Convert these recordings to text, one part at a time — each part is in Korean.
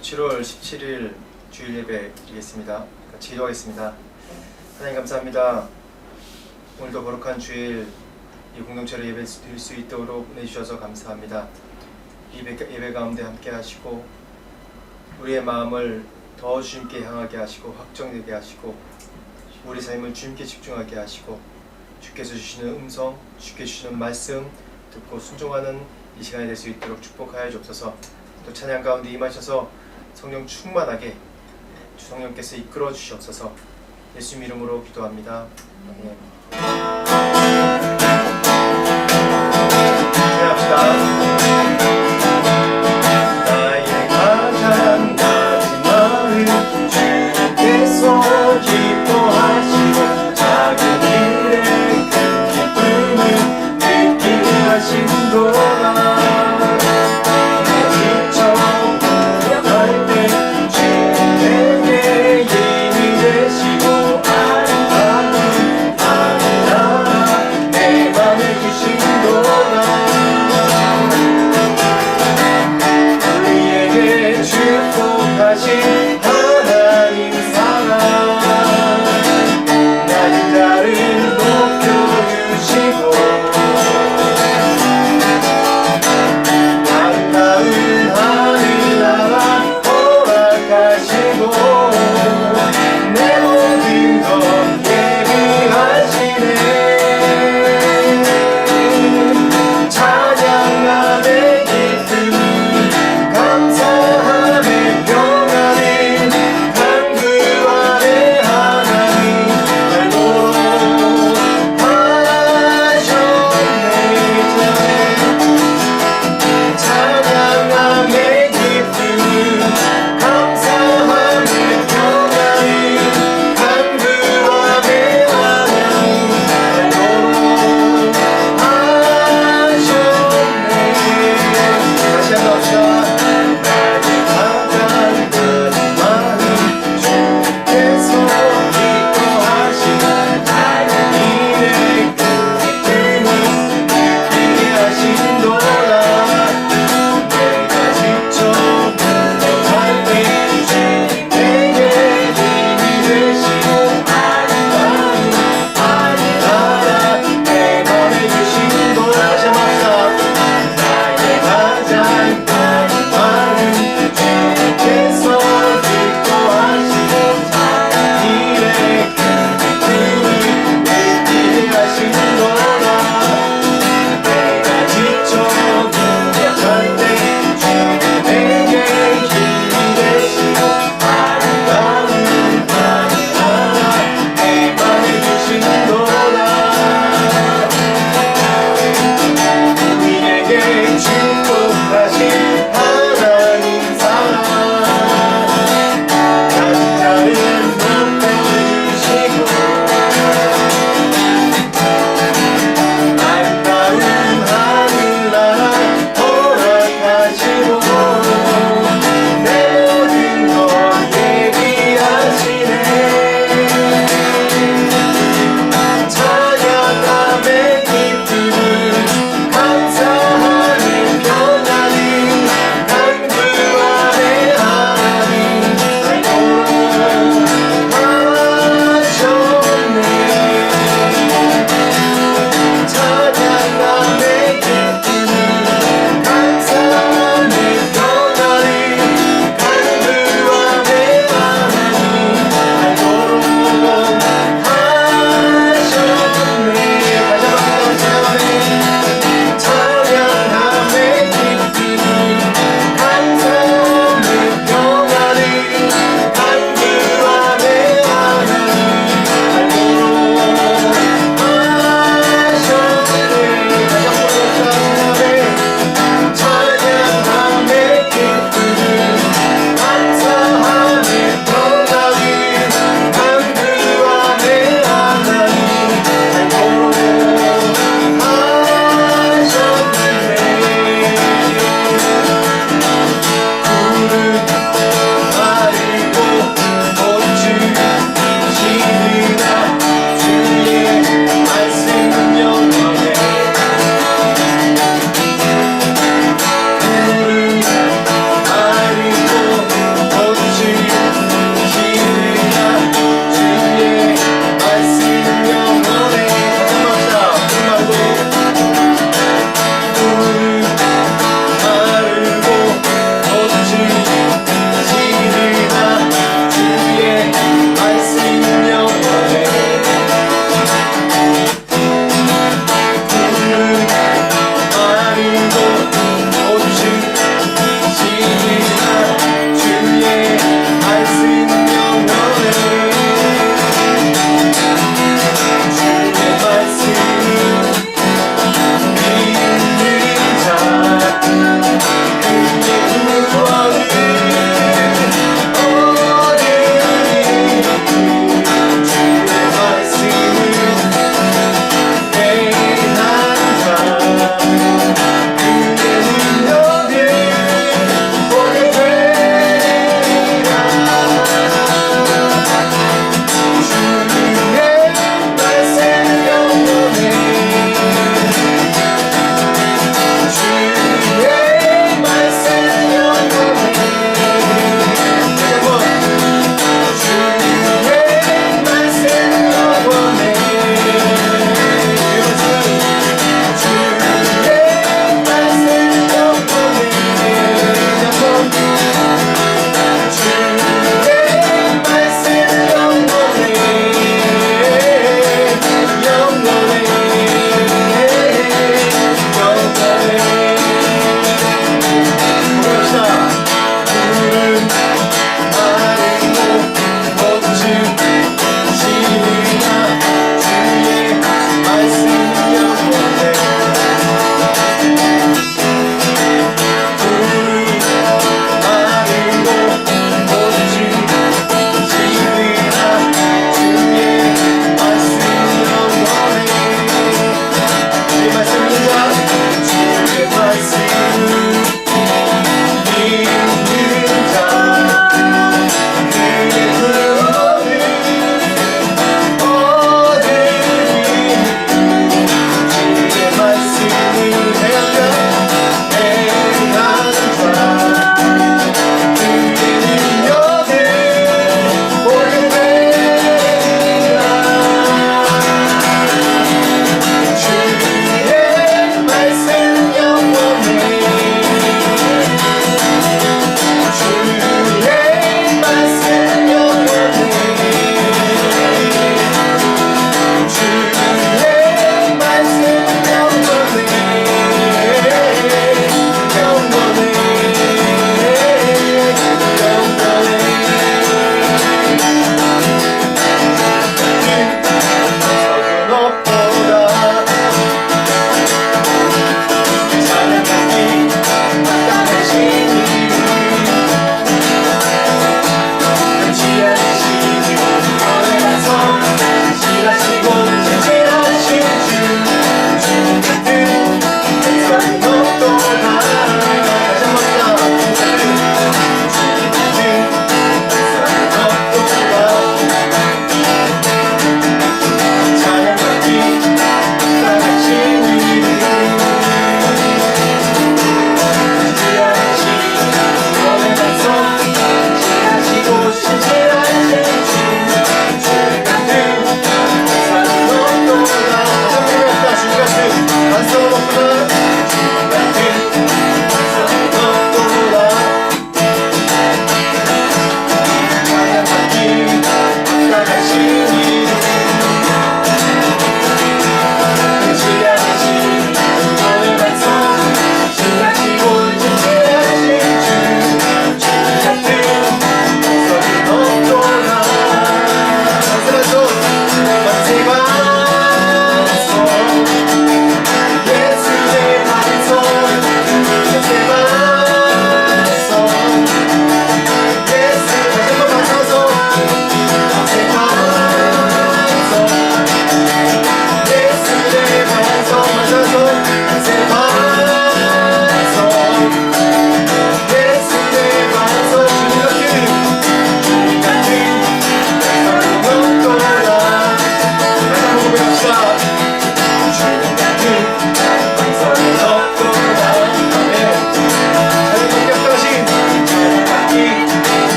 7월 17일 주일 예배 드리겠습니다. 같이 기도하겠습니다. 하나님 감사합니다. 오늘도 거룩한 주일 이 공동체로 예배 드릴 수 있도록 내주셔서 감사합니다. 예배 가운데 함께 하시고 우리의 마음을 더 주님께 향하게 하시고 확정되게 하시고 우리 삶을 주님께 집중하게 하시고 주께서 주시는 음성, 주께서 주시는 말씀 듣고 순종하는 이 시간이 될 수 있도록 축복하여 주옵소서. 또 찬양 가운데 임하셔서 성령 충만하게 주 성령께서 이끌어 주시옵소서. 예수 이름으로 기도합니다. 아멘. 찬양합시다. 나의 가장 낮은 마음 주께서 기뻐하시고 작은 일에 큰 기쁨을 느끼게 하신도다. 아름다운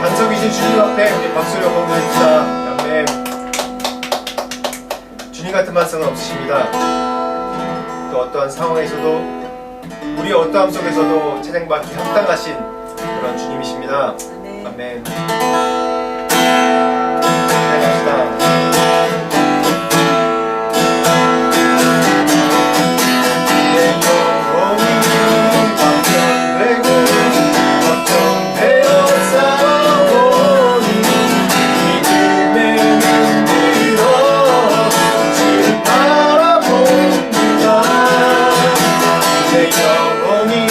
반석이신 주님 앞에 우리 박수를 건드립시다. 아멘. 주님 같은 반석은 없으십니다. 또 어떠한 상황에서도 우리 어떠함 속에서도 찬양받기 합당하신 그런 주님이십니다. 아멘. 찬양합시다. 영원히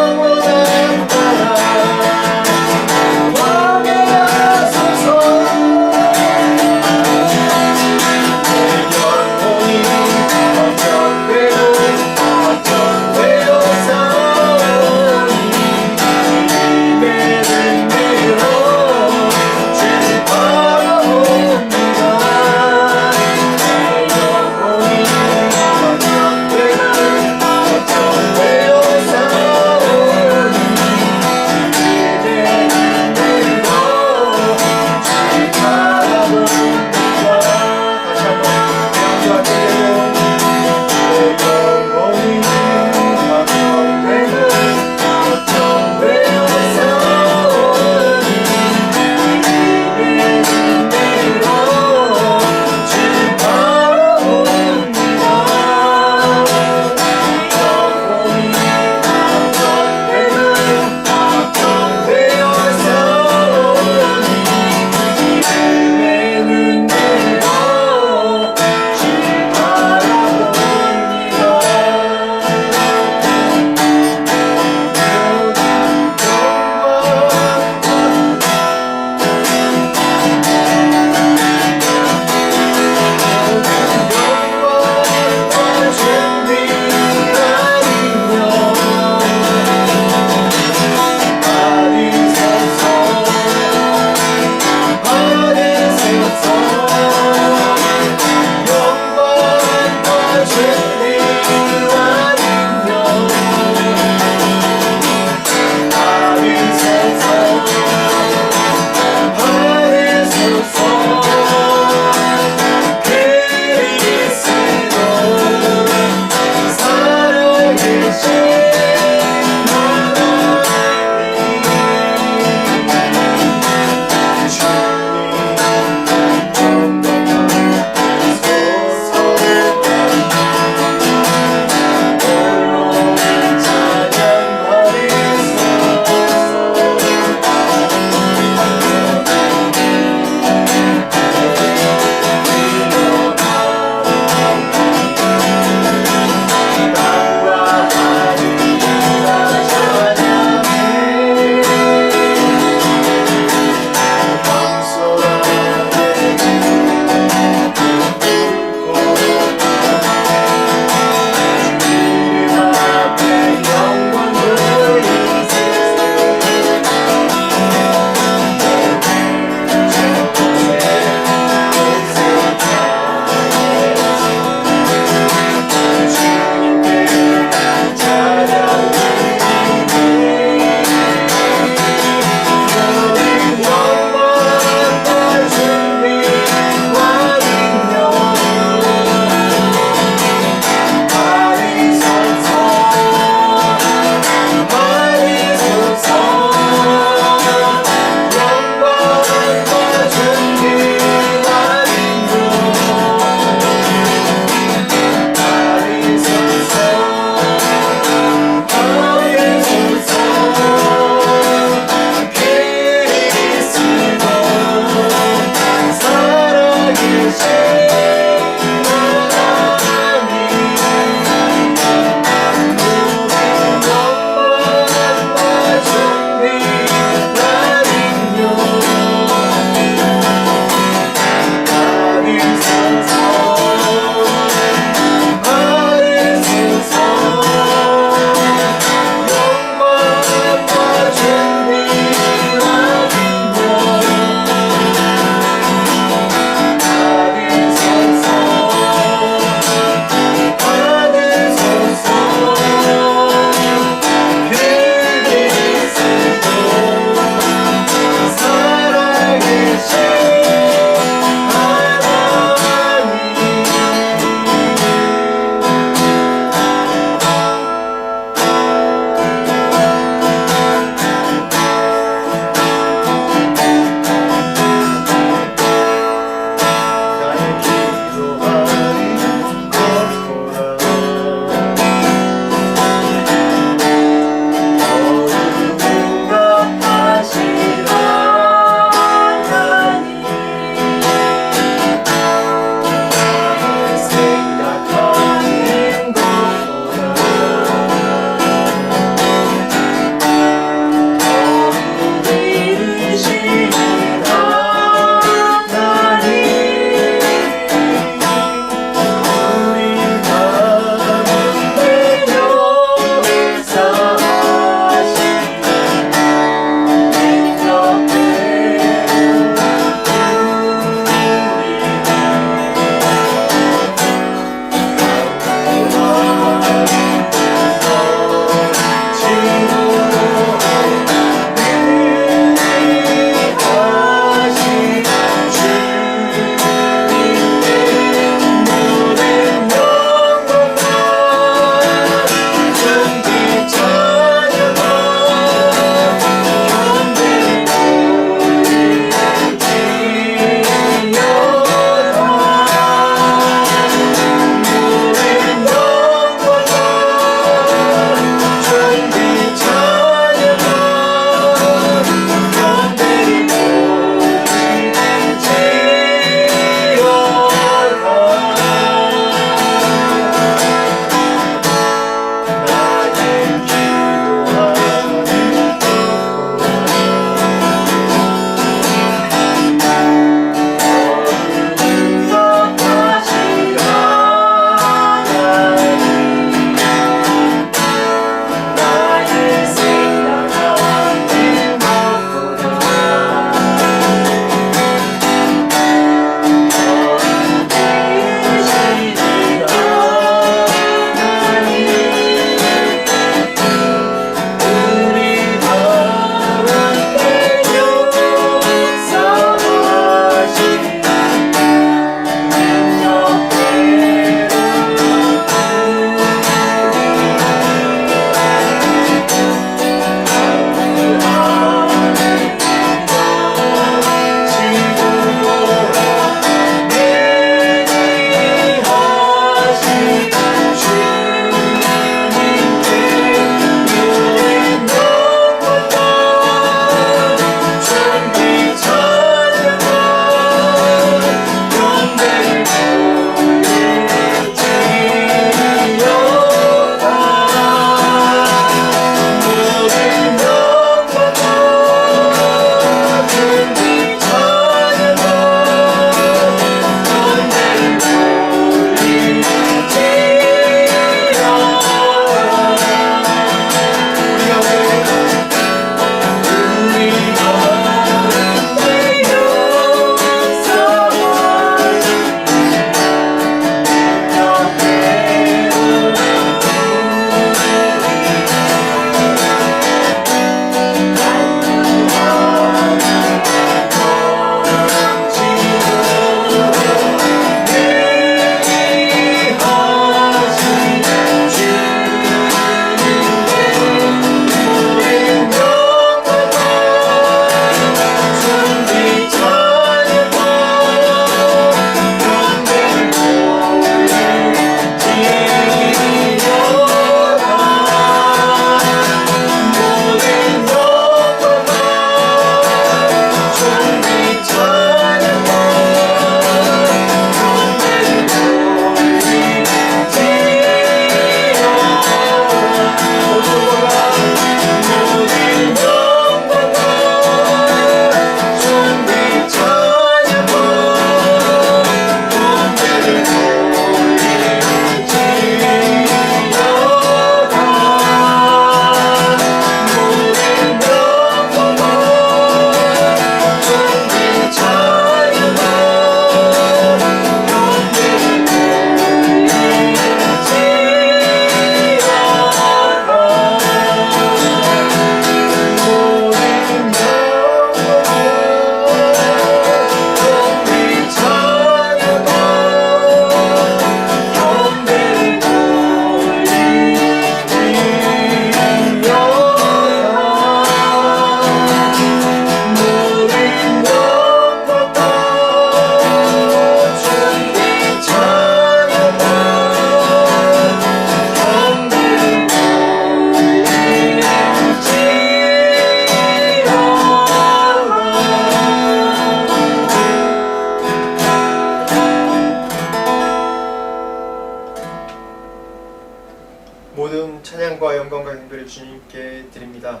모든 찬양과 영광과 경배를 주님께 드립니다.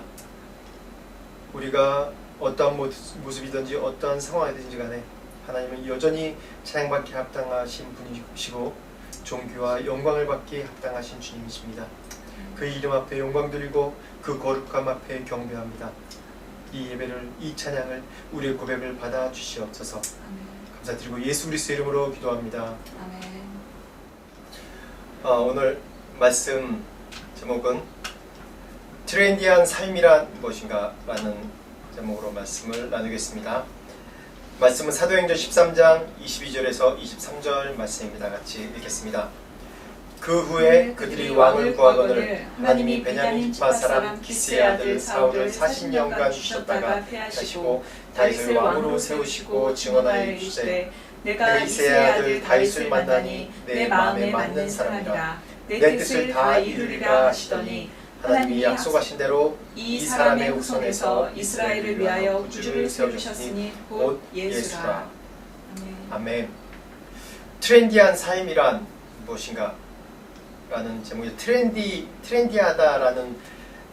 우리가 어떠한 모습이든지 어떠한 상황이든지 간에 하나님은 여전히 찬양받기 합당하신 분이시고 존귀와 영광을 받기 합당하신 주님이십니다. 그 이름 앞에 영광 드리고 그 거룩함 앞에 경배합니다. 이 예배를, 이 찬양을, 우리의 고백을 받아 주시옵소서. 감사드리고 예수 그리스도의 이름으로 기도합니다. 아멘. 오늘 말씀 제목은 트렌디한 삶이란 무엇인가 라는 제목으로 말씀을 나누겠습니다. 말씀은 사도행전 13장 22절에서 23절 말씀입니다. 같이 읽겠습니다. 그 후에 그들이 왕을 구하거늘 하나님이 베냐민 지파 사람 기스의 아들 사울을 40년간 주셨다가 패하시고 다윗을 왕으로 세우시고 증언하여 이르시되 내가 이새의 아들 다윗을 만나니 내 마음에 맞는 사람이라 내 뜻을 다 이루리라 하시더니 하나님이 약속하신 대로 이 사람의 후손에서 이스라엘을 위하여 구주를 세우셨으니 곧 예수라. 아멘. 트렌디한 삶이란 무엇인가? 라는 제목이 트렌디하다라는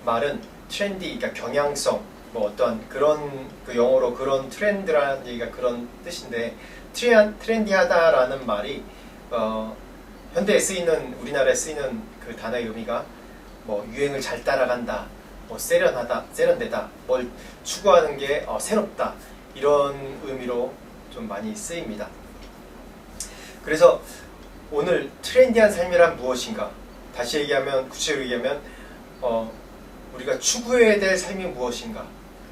말은 트렌디, 그러니까 경향성, 뭐 어떤 그런 그 영어로 그런 트렌드라는 얘기가 그런 뜻인데 트렌디하다라는 말이 현대에 쓰이는 우리나라에 쓰이는 그 단어의 의미가 뭐 유행을 잘 따라간다, 뭐 세련되다, 뭘 추구하는 게 새롭다 이런 의미로 좀 많이 쓰입니다. 그래서 오늘 트렌디한 삶이란 무엇인가? 다시 얘기하면 구체적으로 얘기하면 우리가 추구해야 될 삶이 무엇인가?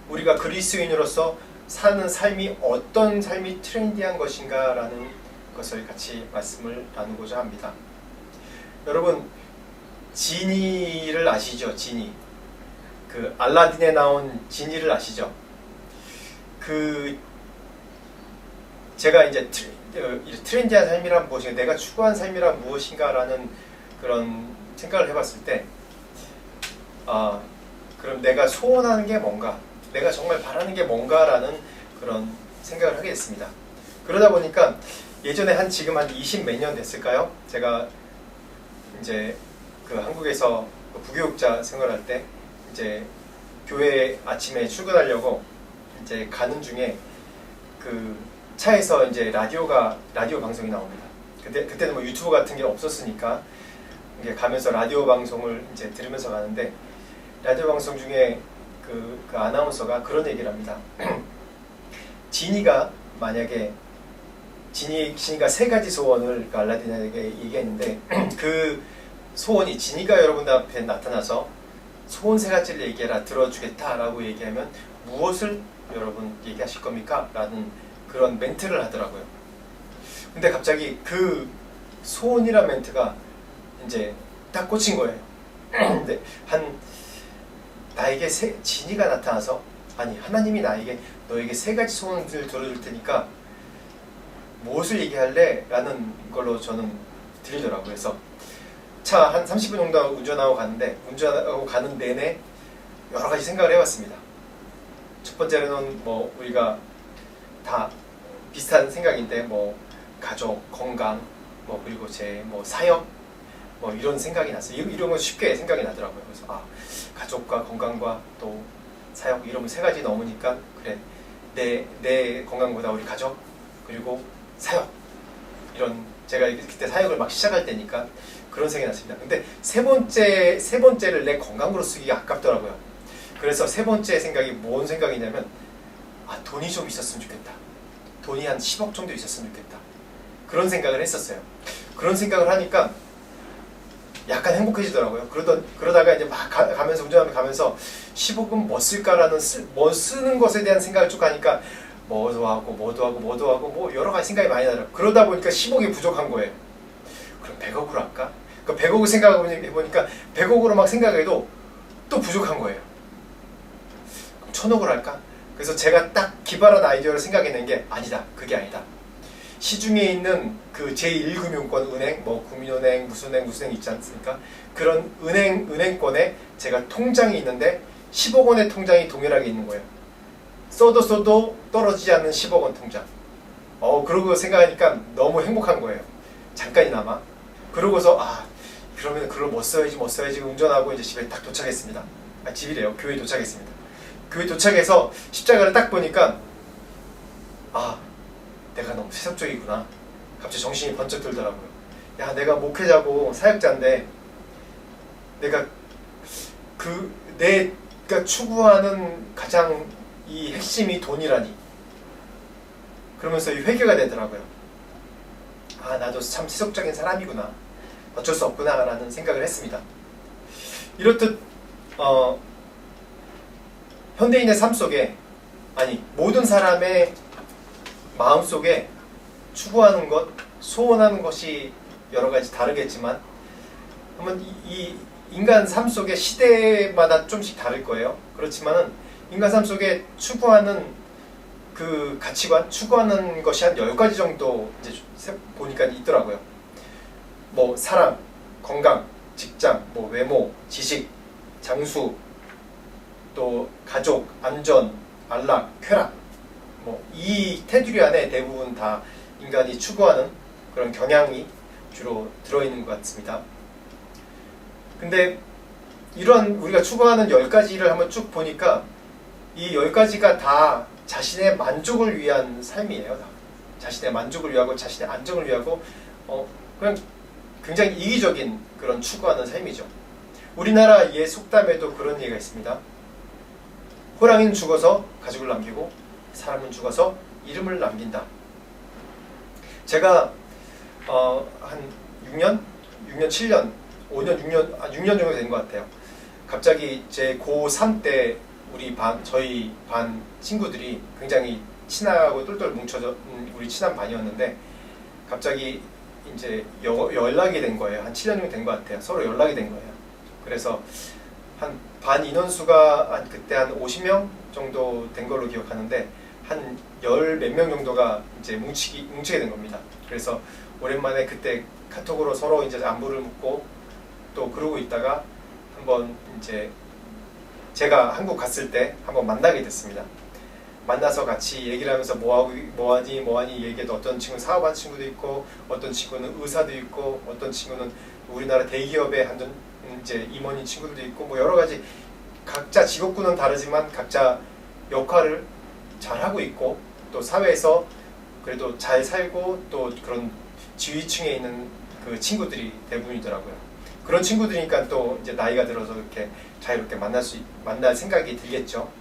우리가 그리스도인으로서 사는 삶이 어떤 삶이 트렌디한 것인가? 라는 것을 같이 말씀을 나누고자 합니다. 여러분 지니를 아시죠? 지니. 그 알라딘에 나온 지니를 아시죠? 제가 이제 트렌디한 삶이란 무엇인가, 내가 추구한 삶이란 무엇인가 라는 그런 생각을 해봤을 때 그럼 내가 소원하는 게 뭔가, 내가 정말 바라는 게 뭔가 라는 그런 생각을 하게 됐습니다. 그러다 보니까 예전에 지금 한 20 몇 년 됐을까요? 제가 이제 그 한국에서 부교육자 생활할 때 이제 교회 아침에 출근하려고 이제 가는 중에 그 차에서 이제 라디오 방송이 나옵니다. 그때는 뭐 유튜브 같은 게 없었으니까 이게 가면서 라디오 방송을 이제 들으면서 가는데 라디오 방송 중에 그 아나운서가 그런 얘기를 합니다. 지니가 세 가지 소원을 알라딘에게 얘기했는데 그 소원이 지니가 여러분 앞에 나타나서 소원 세 가지를 얘기해라, 들어주겠다라고 얘기하면 무엇을 여러분 얘기하실 겁니까? 라는 그런 멘트를 하더라고요. 근데 갑자기 그 소원이란 멘트가 이제 딱 꽂힌 거예요. 근데 나에게 진이가 나타나서, 아니 하나님이 너에게 세 가지 소원을 들어줄 테니까 무엇을 얘기할래? 라는 걸로 저는 들리더라고요. 그래서 차 한 30분 정도 운전하고 가는 내내 여러 가지 생각을 해봤습니다. 첫 번째로는 뭐 우리가 다 비슷한 생각인데 뭐 가족, 건강, 뭐 그리고 제 뭐 사역, 뭐 이런 생각이 났어요. 이런 건 쉽게 생각이 나더라고요. 그래서 가족과 건강과 또 사역 이러면 세 가지 넘으니까 그래, 내 건강보다 우리 가족 그리고 사역, 이런 제가 그때 사역을 막 시작할 때니까 그런 생각이 났습니다. 근데 세 번째를 내 건강으로 쓰기가 아깝더라고요. 그래서 세 번째 생각이 뭔 생각이냐면 돈이 좀 있었으면 좋겠다. 돈이 한 10억 정도 있었으면 좋겠다. 그런 생각을 했었어요. 그런 생각을 하니까 약간 행복해지더라고요. 그러다가 이제 막 운전하면서 10억은 뭐 쓸까라는 뭐 쓰는 것에 대한 생각을 쭉 하니까 뭐도 하고 뭐 여러 가지 생각이 많이 나더라고요. 그러다 보니까 10억이 부족한 거예요. 그럼 100억으로 할까? 그러니까 100억을 생각해보니까 100억으로 막 생각해도 또 부족한 거예요. 그럼 1000억으로 할까? 그래서 제가 딱 기발한 아이디어를 생각해낸 게 아니다. 그게 아니다. 시중에 있는 그 제1금융권 은행, 뭐 국민은행, 무슨 은행 있지 않습니까? 그런 은행권에 제가 통장이 있는데 10억 원의 통장이 동일하게 있는 거예요. 써도 떨어지지 않는 10억 원 통장. 그러고 생각하니까 너무 행복한 거예요. 잠깐이나마. 그러고서 그러면 글을 뭐 써야지 운전하고 이제 집에 딱 도착했습니다. 집이래요. 교회에 도착했습니다. 교회 도착해서 십자가를 딱 보니까 내가 너무 세속적이구나. 갑자기 정신이 번쩍 들더라고요. 야, 내가 목회자고 사역자인데 내가 내가 추구하는 가장 이 핵심이 돈이라니. 그러면서 이 회개가 되더라고요. 나도 참 세속적인 사람이구나. 어쩔 수 없구나 라는 생각을 했습니다. 이렇듯 현대인의 삶 속에, 모든 사람의 마음 속에 추구하는 것, 소원하는 것이 여러 가지 다르겠지만, 한번 이 인간 삶 속에 시대마다 좀씩 다를 거예요. 그렇지만은 인간 삶 속에 추구하는 그 가치관, 추구하는 것이 한 10가지 정도 이제 보니까 있더라고요. 뭐 사랑, 건강, 직장, 뭐 외모, 지식, 장수, 또 가족, 안전, 안락, 쾌락, 뭐 이 테두리 안에 대부분 다 인간이 추구하는 그런 경향이 주로 들어있는 것 같습니다. 근데 이런 우리가 추구하는 10가지를 한번 쭉 보니까 이 10가지가 다 자신의 만족을 위한 삶이에요. 자신의 만족을 위하고 자신의 안정을 위하고 그냥 굉장히 이기적인 그런 추구하는 삶이죠. 우리나라 옛 속담에도 그런 얘기가 있습니다. 호랑이는 죽어서 가죽을 남기고 사람은 죽어서 이름을 남긴다. 제가 한 6년, 7년, 5년, 6년 정도 된 것 같아요. 갑자기 제 고3 때 저희 반 친구들이 굉장히 친하고 똘똘 뭉쳐져 우리 친한 반이었는데 갑자기 이제 연락이 된 거예요. 한 7년 정도 된 것 같아요. 서로 연락이 된 거예요. 그래서 한 반 인원수가 그때 한 50명 정도 된 걸로 기억하는데 한 10몇 명 정도가 이제 뭉치게 된 겁니다. 그래서 오랜만에 그때 카톡으로 서로 이제 안부를 묻고 또 그러고 있다가 한번 이제 제가 한국 갔을 때 한번 만나게 됐습니다. 만나서 같이 얘기를 하면서 뭐하니 얘기해도 어떤 친구는 사업하는 친구도 있고 어떤 친구는 의사도 있고 어떤 친구는 우리나라 대기업에 이제 임원인 친구들도 있고 뭐 여러 가지 각자 직업군은 다르지만 각자 역할을 잘하고 있고 또 사회에서 그래도 잘 살고 또 그런 지위층에 있는 그 친구들이 대부분이더라고요. 그런 친구들이니까 또 이제 나이가 들어서 이렇게 자유롭게 만날 생각이 들겠죠.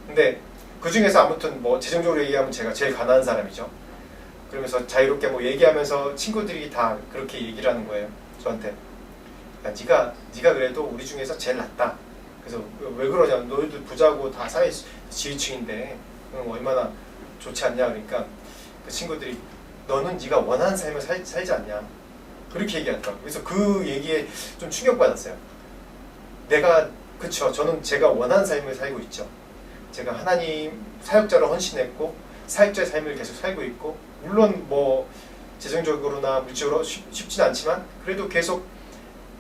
근데 그 중에서 아무튼 뭐 재정적으로 얘기하면 제가 제일 가난한 사람이죠. 그러면서 자유롭게 뭐 얘기하면서 친구들이 다 그렇게 얘기를 하는 거예요. 저한테. 야, 네가 그래도 우리 중에서 제일 낫다. 그래서 왜 그러냐? 너희들 부자고 다 사회 지위층인데 얼마나 좋지 않냐? 그러니까 그 친구들이 너는 네가 원하는 삶을 살지 않냐? 그렇게 얘기하더라고요. 그래서 그 얘기에 좀 충격받았어요. 그쵸. 저는 제가 원하는 삶을 살고 있죠. 제가 하나님 사역자로 헌신했고 사역자의 삶을 계속 살고 있고 물론 뭐 재정적으로나 물질적으로 쉽진 않지만 그래도 계속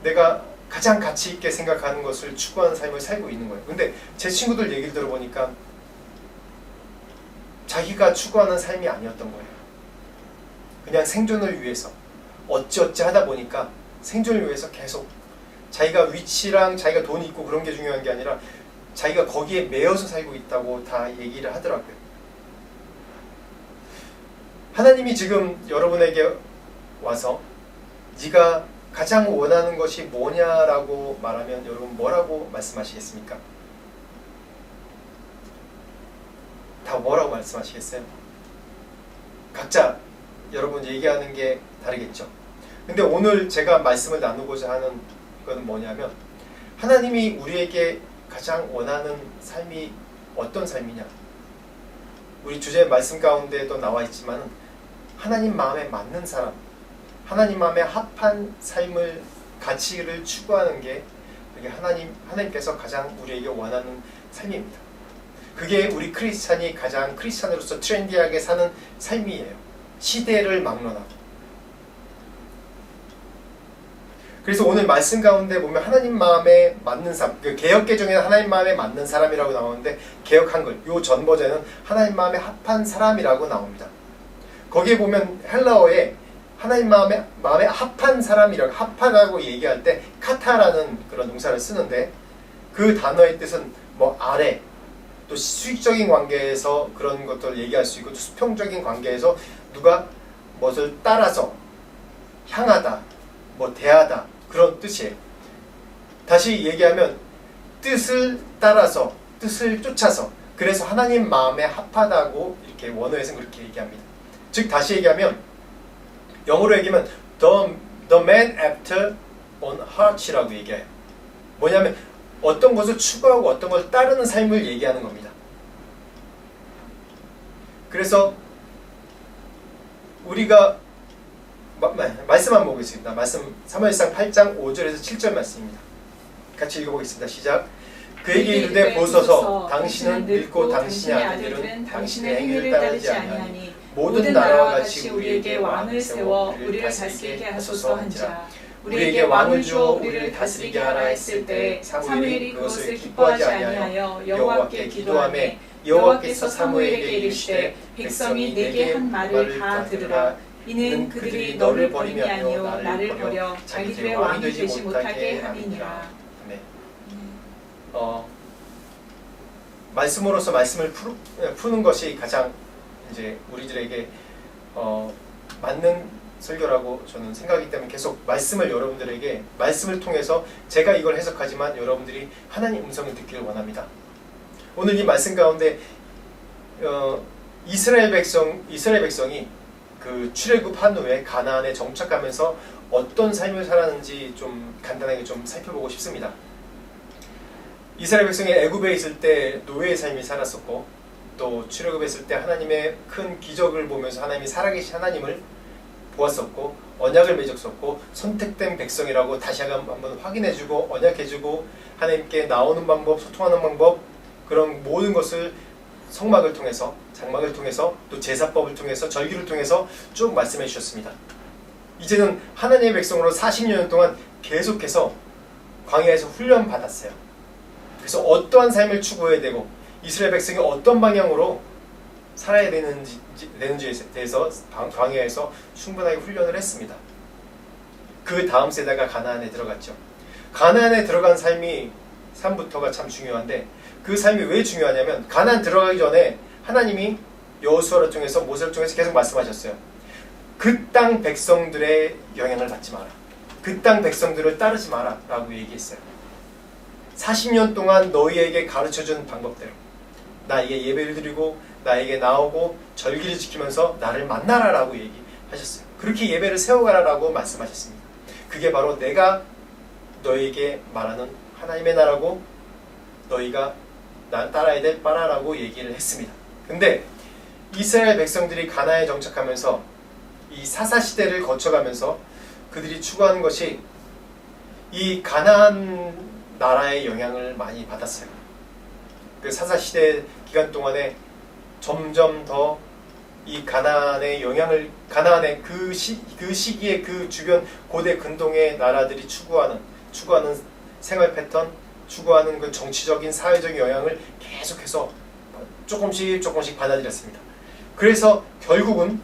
내가 가장 가치 있게 생각하는 것을 추구하는 삶을 살고 있는 거예요. 근데 제 친구들 얘기를 들어보니까 자기가 추구하는 삶이 아니었던 거예요. 그냥 생존을 위해서 어찌어찌 하다 보니까 생존을 위해서 계속 자기가 위치랑 자기가 돈이 있고 그런 게 중요한 게 아니라 자기가 거기에 매여서 살고 있다고 다 얘기를 하더라고요. 하나님이 지금 여러분에게 와서 네가 가장 원하는 것이 뭐냐라고 말하면 여러분 뭐라고 말씀하시겠습니까? 다 뭐라고 말씀하시겠어요? 각자 여러분 얘기하는 게 다르겠죠. 근데 오늘 제가 말씀을 나누고자 하는 것은 뭐냐면 하나님이 우리에게 가장 원하는 삶이 어떤 삶이냐? 우리 주제 말씀 가운데도 나와 있지만 하나님 마음에 맞는 사람, 하나님 마음에 합한 삶을 가치를 추구하는 게 그게 하나님께서 가장 우리에게 원하는 삶입니다. 그게 우리 크리스찬이 가장 크리스찬으로서 트렌디하게 사는 삶이에요. 시대를 막론하고. 그래서 오늘 말씀 가운데 보면 하나님 마음에 맞는 사람, 그 개역개정에는 하나님 마음에 맞는 사람이라고 나오는데 개역 한글, 요 전 버전은 하나님 마음에 합한 사람이라고 나옵니다. 거기에 보면 헬라어에 하나님 마음에 합한 사람이라고, 합하다고 얘기할 때 카타라는 그런 동사를 쓰는데, 그 단어의 뜻은 뭐 아래, 또 수익적인 관계에서 그런 것들을 얘기할 수 있고, 또 수평적인 관계에서 누가 무엇을 따라서 향하다, 뭐 대하다, 그런 뜻이에요. 다시 얘기하면 뜻을 따라서, 뜻을 쫓아서, 그래서 하나님 마음에 합하다고 이렇게 원어에서는 그렇게 얘기합니다. 즉 다시 얘기하면, 영어로 얘기하면 the man after own heart이라고 얘기해요. 뭐냐면 어떤 것을 추구하고 어떤 것을 따르는 삶을 얘기하는 겁니다. 그래서 우리가 말씀 한번 보겠습니다. 말씀 사무엘상 8장 5절에서 7절 말씀입니다. 같이 읽어보겠습니다. 시작. 그에게 이르되 보소서 당신은 늙고 당신의 아들들은 당신의 행위를 따르지 아니하니 모든 나라와 같이 우리에게 왕을 세워 우리를 다스리게 하소서 한지라. 우리에게 왕을 주어 우리를 다스리게 하라 했을 때 사무엘이 그것을 기뻐하지 아니하여 여호와께 기도하매 여호와께서 사무엘에게 이르시되 백성이 내게 한 말을 다 들으라. 이는 그들이 너를 버림이 아니요 나를 버려 자기들의 왕이 되지 못하게 함이니라. 말씀으로서 말씀을 푸는 것이 가장 이제 우리들에게 맞는 설교라고 저는 생각하기 때문에 계속 말씀을 여러분들에게 말씀을 통해서 제가 이걸 해석하지만 여러분들이 하나님 음성을 듣기를 원합니다. 오늘 이 말씀 가운데 이스라엘 백성이 그 출애굽한 후에 가나안에 정착하면서 어떤 삶을 살았는지 좀 간단하게 좀 살펴보고 싶습니다. 이스라엘 백성이 애굽에 있을 때 노예의 삶이 살았었고, 또 출애굽했을 때 하나님의 큰 기적을 보면서 하나님이 살아계신 하나님을 보았었고, 언약을 맺었었고, 선택된 백성이라고 다시 한번 확인해주고 언약해주고, 하나님께 나오는 방법, 소통하는 방법, 그런 모든 것을 성막을 통해서, 장막을 통해서, 또 제사법을 통해서, 절기를 통해서 쭉 말씀해 주셨습니다. 이제는 하나님의 백성으로 40년 동안 계속해서 광야에서 훈련 받았어요. 그래서 어떠한 삶을 추구해야 되고 이스라엘 백성이 어떤 방향으로 살아야 되는지에 대해서 광야에서 충분하게 훈련을 했습니다. 그 다음 세대가 가나안에 들어갔죠. 가나안에 들어간 삶부터가 참 중요한데, 그 삶이 왜 중요하냐면 가나안 들어가기 전에 하나님이 여호수아를 통해서 모세를 통해서 계속 말씀하셨어요. 그 땅 백성들의 영향을 받지 마라. 그 땅 백성들을 따르지 마라 라고 얘기했어요. 40년 동안 너희에게 가르쳐준 방법대로 나에게 예배를 드리고 나에게 나오고 절기를 지키면서 나를 만나라 라고 얘기하셨어요. 그렇게 예배를 세워가라 라고 말씀하셨습니다. 그게 바로 내가 너에게 말하는 하나님의 나라고 너희가 나 따라야 될 바라라고 얘기를 했습니다. 근데 이스라엘 백성들이 가나안에 정착하면서 이 사사시대를 거쳐가면서 그들이 추구하는 것이 이 가나안 나라의 영향을 많이 받았어요. 그 사사시대 기간 동안에 점점 더 이 가나안의 영향을, 가나안의 그 시기에 그 주변 고대 근동의 나라들이 추구하는 생활 패턴, 추구하는 그 정치적인 사회적인 영향을 계속해서 조금씩 받아들였습니다. 그래서 결국은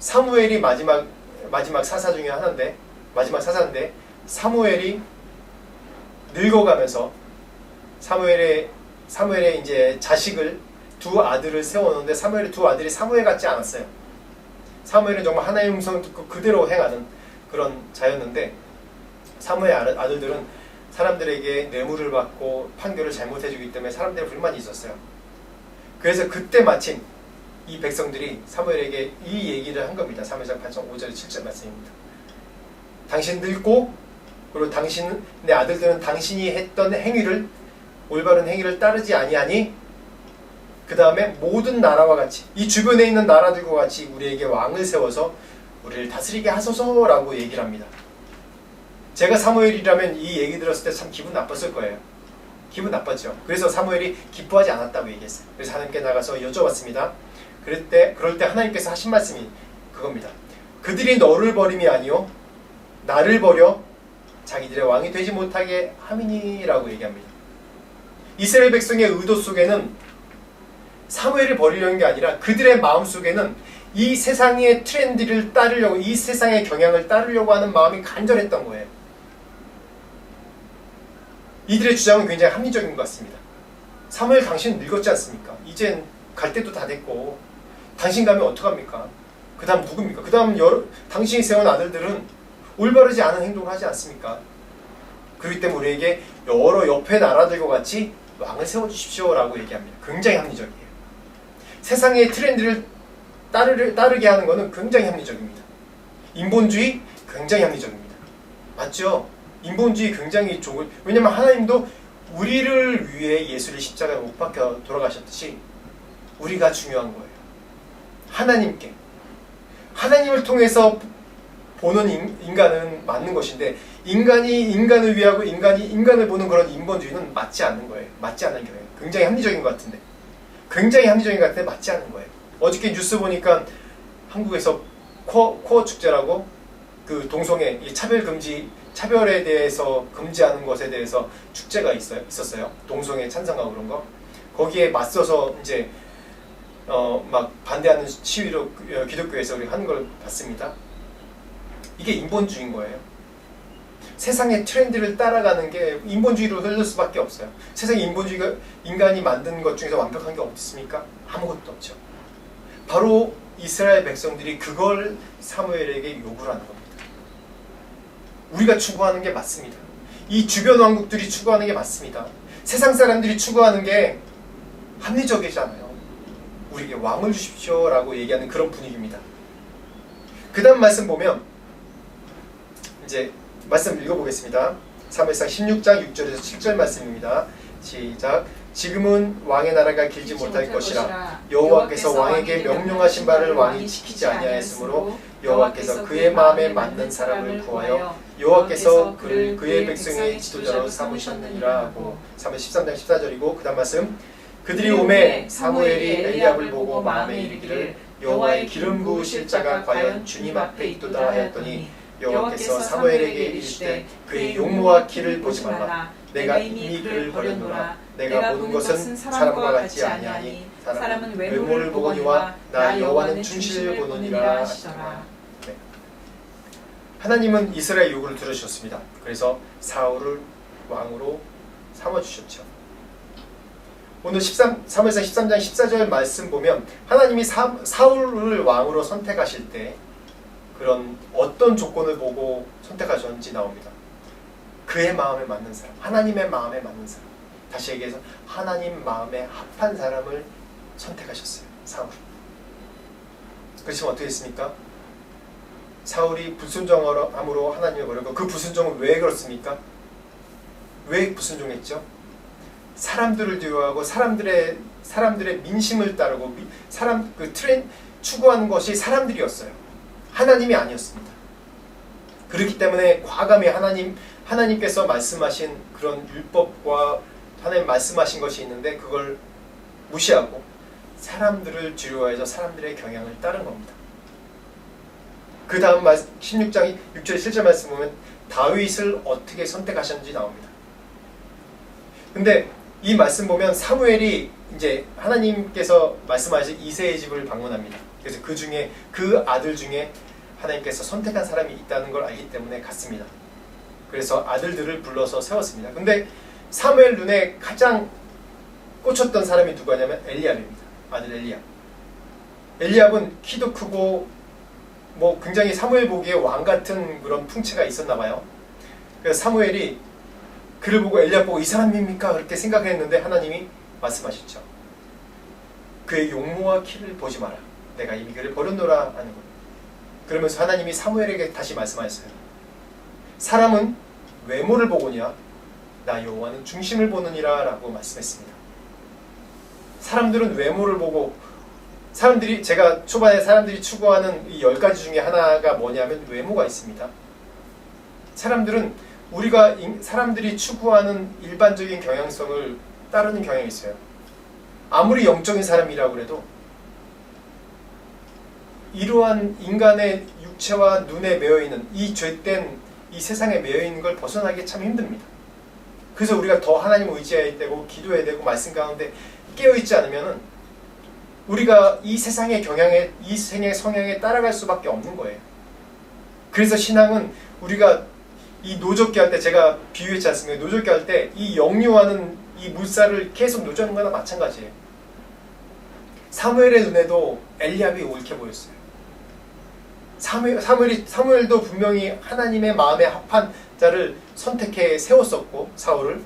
사무엘이 마지막 사사 중에 하나인데, 마지막 사사인데, 사무엘이 늙어가면서 사무엘의 이제 두 아들을 세워놓는데 사무엘의 두 아들이 사무엘 같지 않았어요. 사무엘은 정말 하나님의 음성을 듣고 그대로 행하는 그런 자였는데, 사무엘 아들들은 사람들에게 뇌물을 받고 판결을 잘못해주기 때문에 사람들의 불만이 있었어요. 그래서 그때 마침 이 백성들이 사무엘에게 이 얘기를 한 겁니다. 사무엘상 8장 5절 7절 말씀입니다. 당신 늙고, 그리고 당신은, 내 아들들은 당신이 했던 행위를, 올바른 행위를 따르지 아니하니 그 다음에 모든 나라와 같이, 이 주변에 있는 나라들과 같이 우리에게 왕을 세워서 우리를 다스리게 하소서라고 얘기를 합니다. 제가 사무엘이라면 이 얘기 들었을 때 참 기분 나빴을 거예요. 기분 나빴죠. 그래서 사무엘이 기뻐하지 않았다고 얘기했어요. 그래서 하나님께 나가서 여쭤봤습니다. 그럴 때 하나님께서 하신 말씀이 그겁니다. 그들이 너를 버림이 아니요 나를 버려 자기들의 왕이 되지 못하게 함이니라고 얘기합니다. 이스라엘 백성의 의도 속에는 사무엘을 버리려는 게 아니라 그들의 마음 속에는 이 세상의 트렌드를 따르려고, 이 세상의 경향을 따르려고 하는 마음이 간절했던 거예요. 이들의 주장은 굉장히 합리적인 것 같습니다. 사무엘, 당신 늙었지 않습니까? 이젠 갈 때도 다 됐고 당신 가면 어떡합니까? 그 다음 누굽니까? 그 다음 당신이 세운 아들들은 올바르지 않은 행동을 하지 않습니까? 그렇기 때문에 우리에게 여러 옆의 나라들과 같이 왕을 세워주십시오 라고 얘기합니다. 굉장히 합리적이에요. 세상의 트렌드를 따르게 하는 것은 굉장히 합리적입니다. 인본주의 굉장히 합리적입니다. 맞죠? 인본주의 굉장히 좋은, 왜냐면 하나님도 우리를 위해 예수를 십자가에 못 박혀 돌아가셨듯이 우리가 중요한 거예요. 하나님을 통해서 보는 인간은 맞는 것인데, 인간이 인간을 위하고 인간이 인간을 보는 그런 인본주의는 맞지 않는 거예요. 맞지 않는 거예요. 굉장히 합리적인 것 같은데 맞지 않는 거예요. 어저께 뉴스 보니까 한국에서 코어 축제라고 그 동성애 차별에 대해서 금지하는 것에 대해서 축제가 있었어요. 동성애 찬성하고 그런 거. 거기에 맞서서 이제 막 반대하는 시위로 기독교에서 우리 하는 걸 봤습니다. 이게 인본주의인 거예요. 세상의 트렌드를 따라가는 게 인본주의로 흘릴 수밖에 없어요. 세상에 인본주의가 인간이 만든 것 중에서 완벽한 게 없습니까? 아무것도 없죠. 바로 이스라엘 백성들이 그걸 사무엘에게 요구를 하는 겁니다. 우리가 추구하는 게 맞습니다. 이 주변 왕국들이 추구하는 게 맞습니다. 세상 사람들이 추구하는 게 합리적이잖아요. 우리에게 왕을 주십시오 라고 얘기하는 그런 분위기입니다. 그 다음 말씀 보면 이제 말씀 읽어보겠습니다. 사무엘상 16장 6절에서 7절 말씀입니다. 시작. 지금은 왕의 나라가 길지 못할 것이라 여호와께서 왕에게 명령하신 바를 왕이 지키지 아니하였으므로 여호와께서 그의 마음에 맞는 사람을 구하여 여호와께서 그를 그의 백성의 지도자로 삼으셨느니라 하고, 사무엘 13장 14절이고 그 다음 말씀. 그들이 오매 사무엘이 엘리압을 보고 마음에 이르기를 여호와의 기름 부으실 자가 과연 주님 앞에 있도다 하였더니 여호와께서 사무엘에게 이르시되 그의 용모와 키를 보지 말라. 내가 이미 그를 버렸노라. 내가 보는 것은 사람과 같지 아니하니 사람은 외모를 보거니와 나 여호와는 중실을 보노니라 하시더라. 네. 하나님은 이스라엘 요구를 들으셨습니다. 그래서 사울을 왕으로 삼아주셨죠. 오늘 사무엘상 13장 14절 말씀 보면 하나님이 사울을 왕으로 선택하실 때 그런 어떤 조건을 보고 선택하셨는지 나옵니다. 그의 마음에 맞는 사람, 하나님의 마음에 맞는 사람. 다시 얘기해서 하나님 마음에 합한 사람을 선택하셨어요. 사울. 그렇지만 어떻게 했습니까? 사울이 불순종함으로 하나님을 버렸고, 그 불순종은 왜 그렇습니까? 왜 불순종했죠? 사람들을 두려워하고 사람들의 민심을 따르고 추구하는 것이 사람들이었어요. 하나님이 아니었습니다. 그렇기 때문에 과감히 하나님께서 말씀하신 그런 율법과 하나님 말씀하신 것이 있는데 그걸 무시하고 사람들을 두려워해서 사람들의 경향을 따른 겁니다. 그 다음 16장 6절 7절 말씀 보면 다윗을 어떻게 선택하셨는지 나옵니다. 근데 이 말씀 보면 사무엘이 이제 하나님께서 말씀하신 이새의 집을 방문합니다. 그래서 그 아들 중에 하나님께서 선택한 사람이 있다는 걸 알기 때문에 갔습니다. 그래서 아들들을 불러서 세웠습니다. 근데 사무엘 눈에 가장 꽂혔던 사람이 누구냐면 엘리압입니다. 아들 엘리압. 엘리압은 키도 크고 뭐 굉장히 사무엘 보기에 왕 같은 그런 풍채가 있었나 봐요. 그래서 사무엘이 그를 보고 엘리압 보고 이 사람입니까? 그렇게 생각했는데 하나님이 말씀하셨죠. 그의 용모와 키를 보지 마라. 내가 이미 그를 버렸노라 하는 거예요. 그러면서 하나님이 사무엘에게 다시 말씀하셨어요. 사람은 외모를 보거니와 나 여호와는 중심을 보느니라 라고 말씀했습니다. 사람들은 외모를 보고 제가 초반에 사람들이 추구하는 이 10가지 중에 하나가 뭐냐면 외모가 있습니다. 사람들이 추구하는 일반적인 경향성을 따르는 경향이 있어요. 아무리 영적인 사람이라고 해도 이러한 인간의 육체와 눈에 매여있는 이 죄된 이 세상에 매여있는 걸 벗어나기 참 힘듭니다. 그래서 우리가 더 하나님을 의지해야 되고 기도해야 되고 말씀 가운데 깨어있지 않으면 우리가 이 세상의 경향에, 이 세상의 성향에 따라갈 수밖에 없는 거예요. 그래서 신앙은 우리가 이 노젓기 할 때, 제가 비유했지 않습니까? 노젓기 할 때 이 역류하는 이 물살을 계속 노젓는 거나 마찬가지예요. 사무엘의 눈에도 엘리압이 옳게 보였어요. 사무엘도 분명히 하나님의 마음에 합한 자를 선택해 세웠었고, 사울을.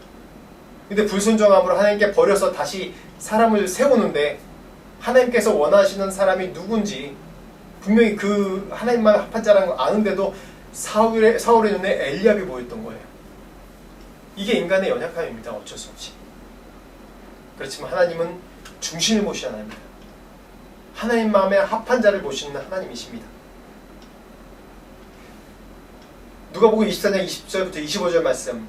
근데 불순종함으로 하나님께 버려서 다시 사람을 세우는데, 하나님께서 원하시는 사람이 누군지 분명히 그 하나님만 합한 자라는 걸 아는데도 사울의 눈에 엘리압이 보였던 거예요. 이게 인간의 연약함입니다. 어쩔 수 없이. 그렇지만 하나님은 중심을 보시는 하나님입니다. 하나님 마음에 합한 자를 보시는 하나님이십니다. 누가복음 24장 20절부터 25절 말씀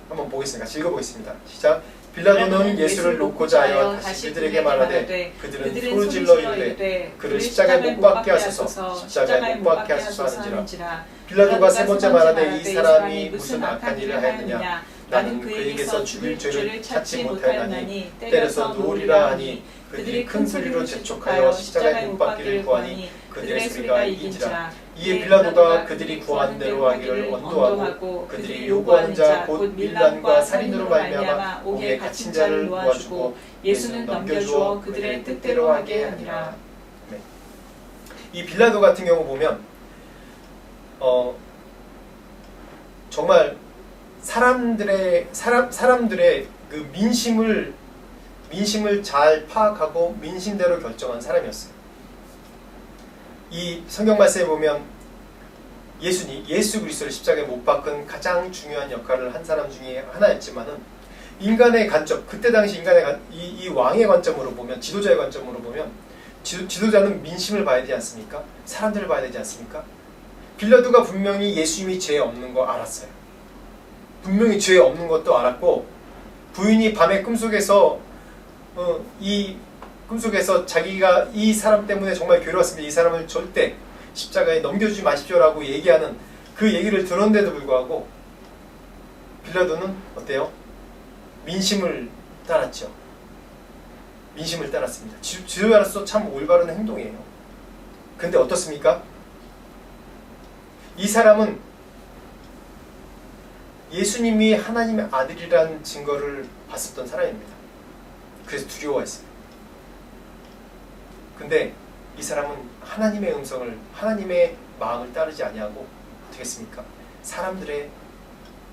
한번 보겠습니다. 같이 읽어보겠습니다. 시작. 빌라도는 예수를 놓고자 하여 다시 그들에게 말하되 그들은 소리질러 이르되 그를 십자가에 못 박게 하소서, 십자가에 못 박게 하소서 하는지라. 빌라도가 세 번째 말하되 이 사람이 무슨 악한 일을 하였느냐? 나는 그에게서 죽일 죄를 찾지 못하였나니 때려서 놓으리라 하니 그들이 큰 소리로 재촉하여 십자가에 못 박기를 구하니 그들의 소리가 이긴지라. 이에 빌라도가 그들이 구하는 대로 하기를 언도하고 그들이 요구하는 자 곧 밀란과 살인으로 말미암아 옥에 갇힌 자를 놓아주고 예수는 넘겨주어 그들의 뜻대로 하게 하니라. 네. 이 빌라도 같은 경우 보면 정말 사람들의 그 민심을 잘 파악하고 민심대로 결정한 사람이었어요. 이 성경 말씀에 보면 예수 그리스도를 십자가에 못 박은 가장 중요한 역할을 한 사람 중에 하나였지만은, 인간의 관점, 그때 당시 이 왕의 관점으로 보면, 지도자의 관점으로 보면 지도자는 민심을 봐야 되지 않습니까? 사람들을 봐야 되지 않습니까? 빌라도가 분명히 예수님이 죄 없는 거 알았어요. 분명히 죄 없는 것도 알았고, 부인이 밤에 꿈속에서 자기가 이 사람 때문에 정말 괴로웠습니다. 이 사람을 절대 십자가에 넘겨주지 마십시오라고 얘기하는 그 얘기를 들었는데도 불구하고 빌라도는 어때요? 민심을 따랐죠. 민심을 따랐습니다. 지도자로서 참 올바른 행동이에요. 근데 어떻습니까? 이 사람은 예수님이 하나님의 아들이라는 증거를 봤었던 사람입니다. 그래서 두려워했어요. 근데 이 사람은 하나님의 음성을, 하나님의 마음을 따르지 아니하고 어떻게 했습니까? 사람들의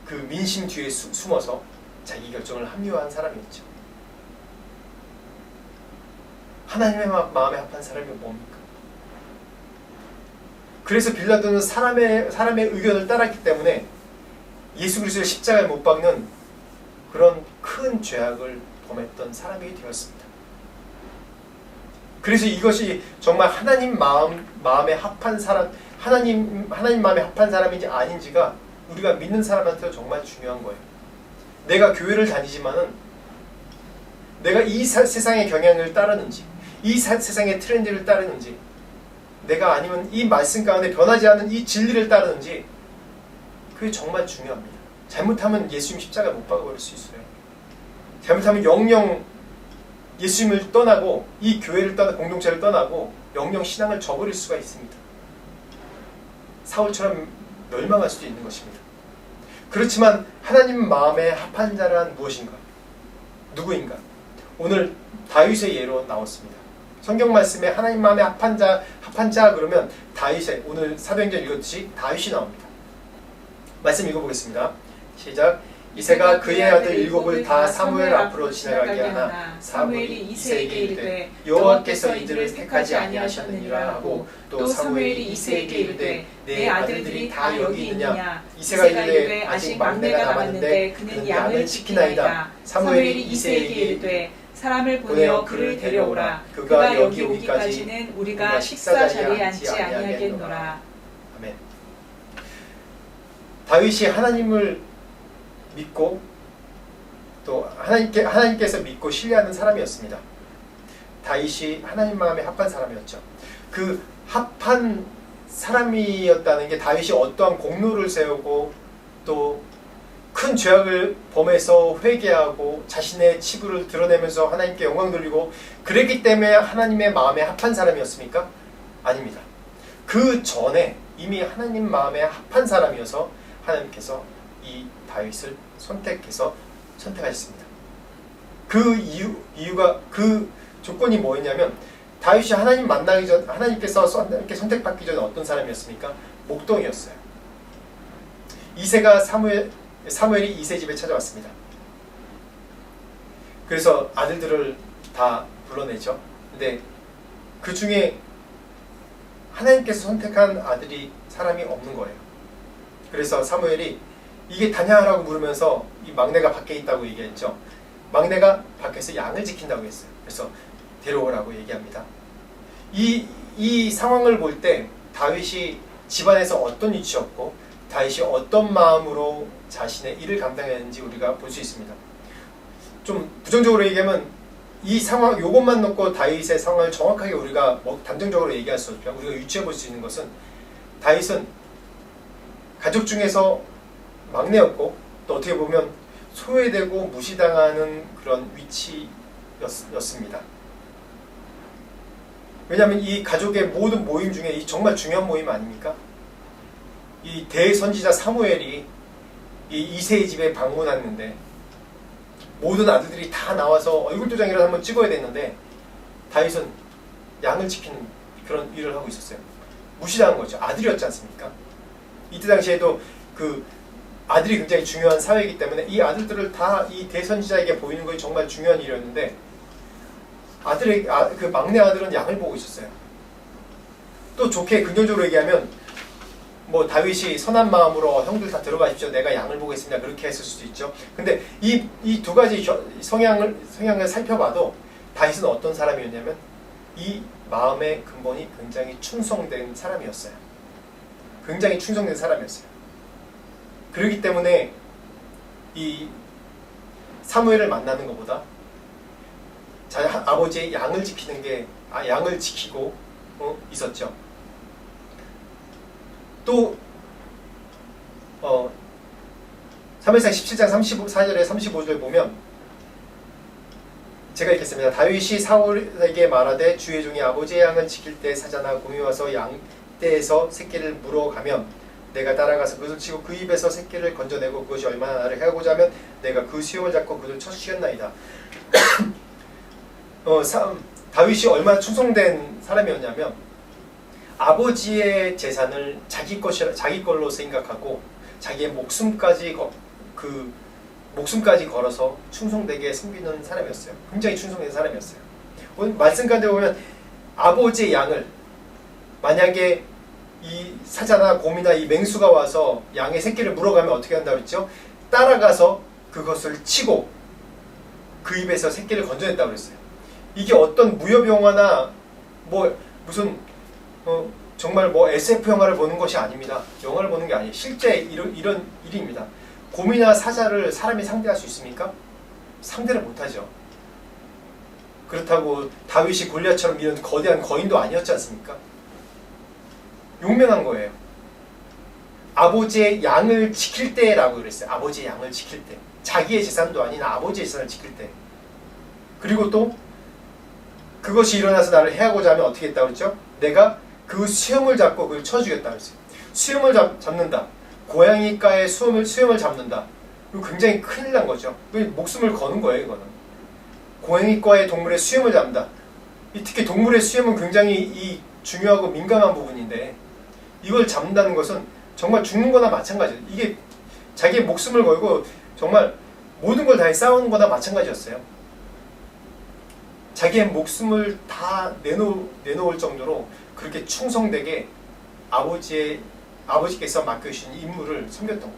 그 민심 뒤에 숨어서 자기 결정을 합리화한 사람이었죠. 하나님의 마음에 합한 사람이 뭡니까? 그래서 빌라도는 사람의 의견을 따랐기 때문에 예수 그리스도의 십자가에 못 박는 그런 큰 죄악을 범했던 사람이 되었습니다. 그래서 이것이 정말 하나님 마음에 합한 사람, 하나님 마음에 합한 사람인지 아닌지가 우리가 믿는 사람한테 정말 중요한 거예요. 내가 교회를 다니지만은 내가 이 세상의 경향을 따르는지, 이 세상의 트렌드를 따르는지, 내가 아니면 이 말씀 가운데 변하지 않는 이 진리를 따르는지, 그게 정말 중요합니다. 잘못하면 예수님 십자가에 못 박아버릴 수 있어요. 잘못하면 영영 예수님을 떠나고 이 교회를 떠나 공동체를 떠나고 영영 신앙을 저버릴 수가 있습니다. 사울처럼 멸망할 수도 있는 것입니다. 그렇지만 하나님 마음에 합한 자란 무엇인가? 누구인가? 오늘 다윗의 예로 나왔습니다. 성경 말씀에 하나님 마음에 합한 자 그러면 다윗의, 오늘 사도행전 읽었듯이 다윗이 나옵니다. 말씀 읽어보겠습니다. 시작. 이새가 그의 아들 일곱을 다 사무엘 앞으로 지나가게 하나 사무엘이 이새에게 이르되 여호와께서 이들을 택하지 아니하셨느니라 하고, 또 사무엘이 이새에게 이르되 내 아들들이 다 여기 있느냐? 이새가 이르되 아직 막내가 남았는데 그는 양을 지키나이다. 사무엘이 이새에게 이르되 사람을 보내어 그를 데려오라. 그가 여기 오기까지는 우리가 식사 자리에 앉지 아니하겠노라. 아멘. 다윗이 하나님을 믿고 또 하나님께서 믿고 신뢰하는 사람이었습니다. 다윗이 하나님 마음에 합한 사람이었죠. 그 합한 사람이었다는 게 다윗이 어떠한 공로를 세우고 또 큰 죄악을 범해서 회개하고 자신의 치부를 드러내면서 하나님께 영광 돌리고 그랬기 때문에 하나님의 마음에 합한 사람이었습니까? 아닙니다. 그 전에 이미 하나님 마음에 합한 사람이어서 하나님께서 이 다윗을 선택하셨습니다. 그 이유가 그 조건이 뭐였냐면 다윗이 하나님 만나기 전 하나님께서 선택받기 전에 어떤 사람이었습니까? 목동이었어요. 이새가 사무엘이 이새 집에 찾아왔습니다. 그래서 아들들을 다 불러내죠. 근데 그 중에 하나님께서 선택한 사람이 없는 거예요. 그래서 사무엘이 이게 다냐라고 물으면서 이 막내가 밖에 있다고 얘기했죠. 막내가 밖에서 양을 지킨다고 했어요. 그래서 데려오라고 얘기합니다. 이 상황을 볼 때 다윗이 집안에서 어떤 위치였고 다윗이 어떤 마음으로 자신의 일을 감당했는지 우리가 볼 수 있습니다. 좀 부정적으로 얘기하면 이 상황, 요것만 놓고 다윗의 상황을 정확하게 우리가 단정적으로 얘기할 수 없죠. 우리가 유추해 볼 수 있는 것은 다윗은 가족 중에서 막내였고 또 어떻게 보면 소외되고 무시당하는 그런 위치였습니다. 왜냐하면 이 가족의 모든 모임 중에 이 정말 중요한 모임 아닙니까? 이 대선지자 사무엘이 이 이새의 집에 방문했는데 모든 아들들이 다 나와서 얼굴도장이라도 한번 찍어야 됐는데 다윗은 양을 지키는 그런 일을 하고 있었어요. 무시당한 거죠. 아들이었지 않습니까? 이때 당시에도 그 아들이 굉장히 중요한 사회이기 때문에 이 아들들을 다 이 대선지자에게 보이는 것이 정말 중요한 일이었는데 그 막내 아들은 양을 보고 있었어요. 또 좋게 긍정적으로 얘기하면 뭐 다윗이 선한 마음으로 형들 다 들어가십시오. 내가 양을 보겠습니다. 그렇게 했을 수도 있죠. 근데 이 두 가지 성향을 살펴봐도 다윗은 어떤 사람이었냐면 이 마음의 근본이 굉장히 충성된 사람이었어요. 굉장히 충성된 사람이었어요. 그렇기 때문에 이 사무엘을 만나는 것보다 아버지의 양을 지키는 게 양을 지키고 있었죠. 또 사무엘상 17장 34절에 35절 보면 제가 읽겠습니다. 다윗이 사울에게 말하되 주의 종이 아버지의 양을 지킬 때 사자나 곰이 와서 양떼에서 새끼를 물어가면 내가 따라가서 그것을 치고 그 입에서 새끼를 건져내고 그것이 얼마나 나를 해하고자 하면 내가 그 수염을 잡고 그를 쳐죽였나이다. 다윗이 얼마나 충성된 사람이었냐면 아버지의 재산을 자기 걸로 생각하고 자기의 목숨까지 걸어서 충성되게 섬기는 사람이었어요. 굉장히 충성된 사람이었어요. 오늘 말씀 가운데 보면 아버지의 양을 만약에 이 사자나 곰이나 이 맹수가 와서 양의 새끼를 물어가면 어떻게 한다고 그랬죠? 따라가서 그것을 치고 그 입에서 새끼를 건져냈다고 그랬어요. 이게 어떤 무협 영화나 뭐 무슨 정말 뭐 SF 영화를 보는 것이 아닙니다. 영화를 보는 게 아니에요. 실제 이런 일입니다. 곰이나 사자를 사람이 상대할 수 있습니까? 상대를 못하죠. 그렇다고 다윗이 골리앗처럼 이런 거대한 거인도 아니었지 않습니까? 용맹한 거예요. 아버지의 양을 지킬 때라고 그랬어요. 아버지의 양을 지킬 때. 자기의 재산도 아닌 아버지의 재산을 지킬 때. 그리고 또 그것이 일어나서 나를 해하고자 하면 어떻게 했다고 그랬죠? 내가 그 수염을 잡고 그걸 쳐주겠다고 했어요. 수염을 잡는다. 고양이과의 수염을 잡는다. 이거 굉장히 큰일 난 거죠. 목숨을 거는 거예요, 이거는. 고양이과의 동물의 수염을 잡는다. 특히 동물의 수염은 굉장히 중요하고 민감한 부분인데 이걸 잡는다는 것은 정말 죽는 거나 마찬가지예요. 이게 자기의 목숨을 걸고 정말 모든 걸 다해 싸우는 거나 마찬가지였어요. 자기의 목숨을 다 내놓을 정도로 그렇게 충성되게 아버지께서 맡겨주신 임무를 섬겼던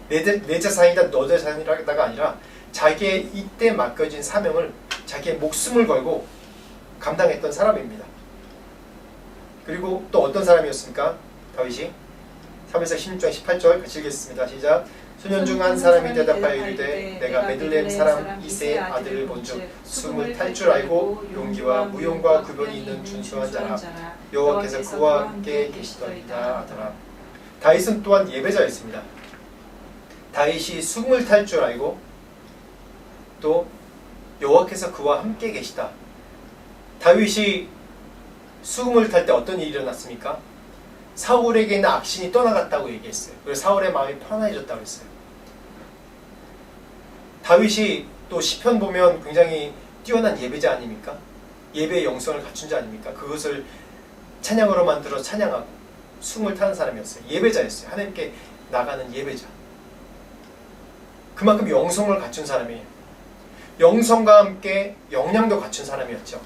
거예요. 내 재산이다 너 재산이라가 아니라 자기의 이때 맡겨진 사명을 자기의 목숨을 걸고 감당했던 사람입니다. 그리고 또 어떤 사람이었습니까? 다윗이 사무엘상 16장 18절 같이 읽겠습니다. 시작. 소년 중 한 사람이 대답하여 이르되 내가 베들레헴 사람 이새의 아들을 본즉 숨을 탈 줄 알고 용기와 무용과 구변이 있는 준수한 자라 여호와께서 그와 함께 계시더이다 하더라. 다윗은 또한 예배자였습니다. 다윗이 수금을 탈 줄 알고 또 여호와께서 그와 함께 계시다. 다윗이 수금을 탈 때 어떤 일이 일어났습니까? 사울에게 있는 악신이 떠나갔다고 얘기했어요. 그래서 사울의 마음이 편안해졌다고 했어요. 다윗이 또 시편 보면 굉장히 뛰어난 예배자 아닙니까? 예배의 영성을 갖춘 자 아닙니까? 그것을 찬양으로 만들어 찬양하고 수금을 타는 사람이었어요. 예배자였어요. 하나님께 나가는 예배자. 그만큼 영성을 갖춘 사람이에요. 영성과 함께 역량도 갖춘 사람이었죠.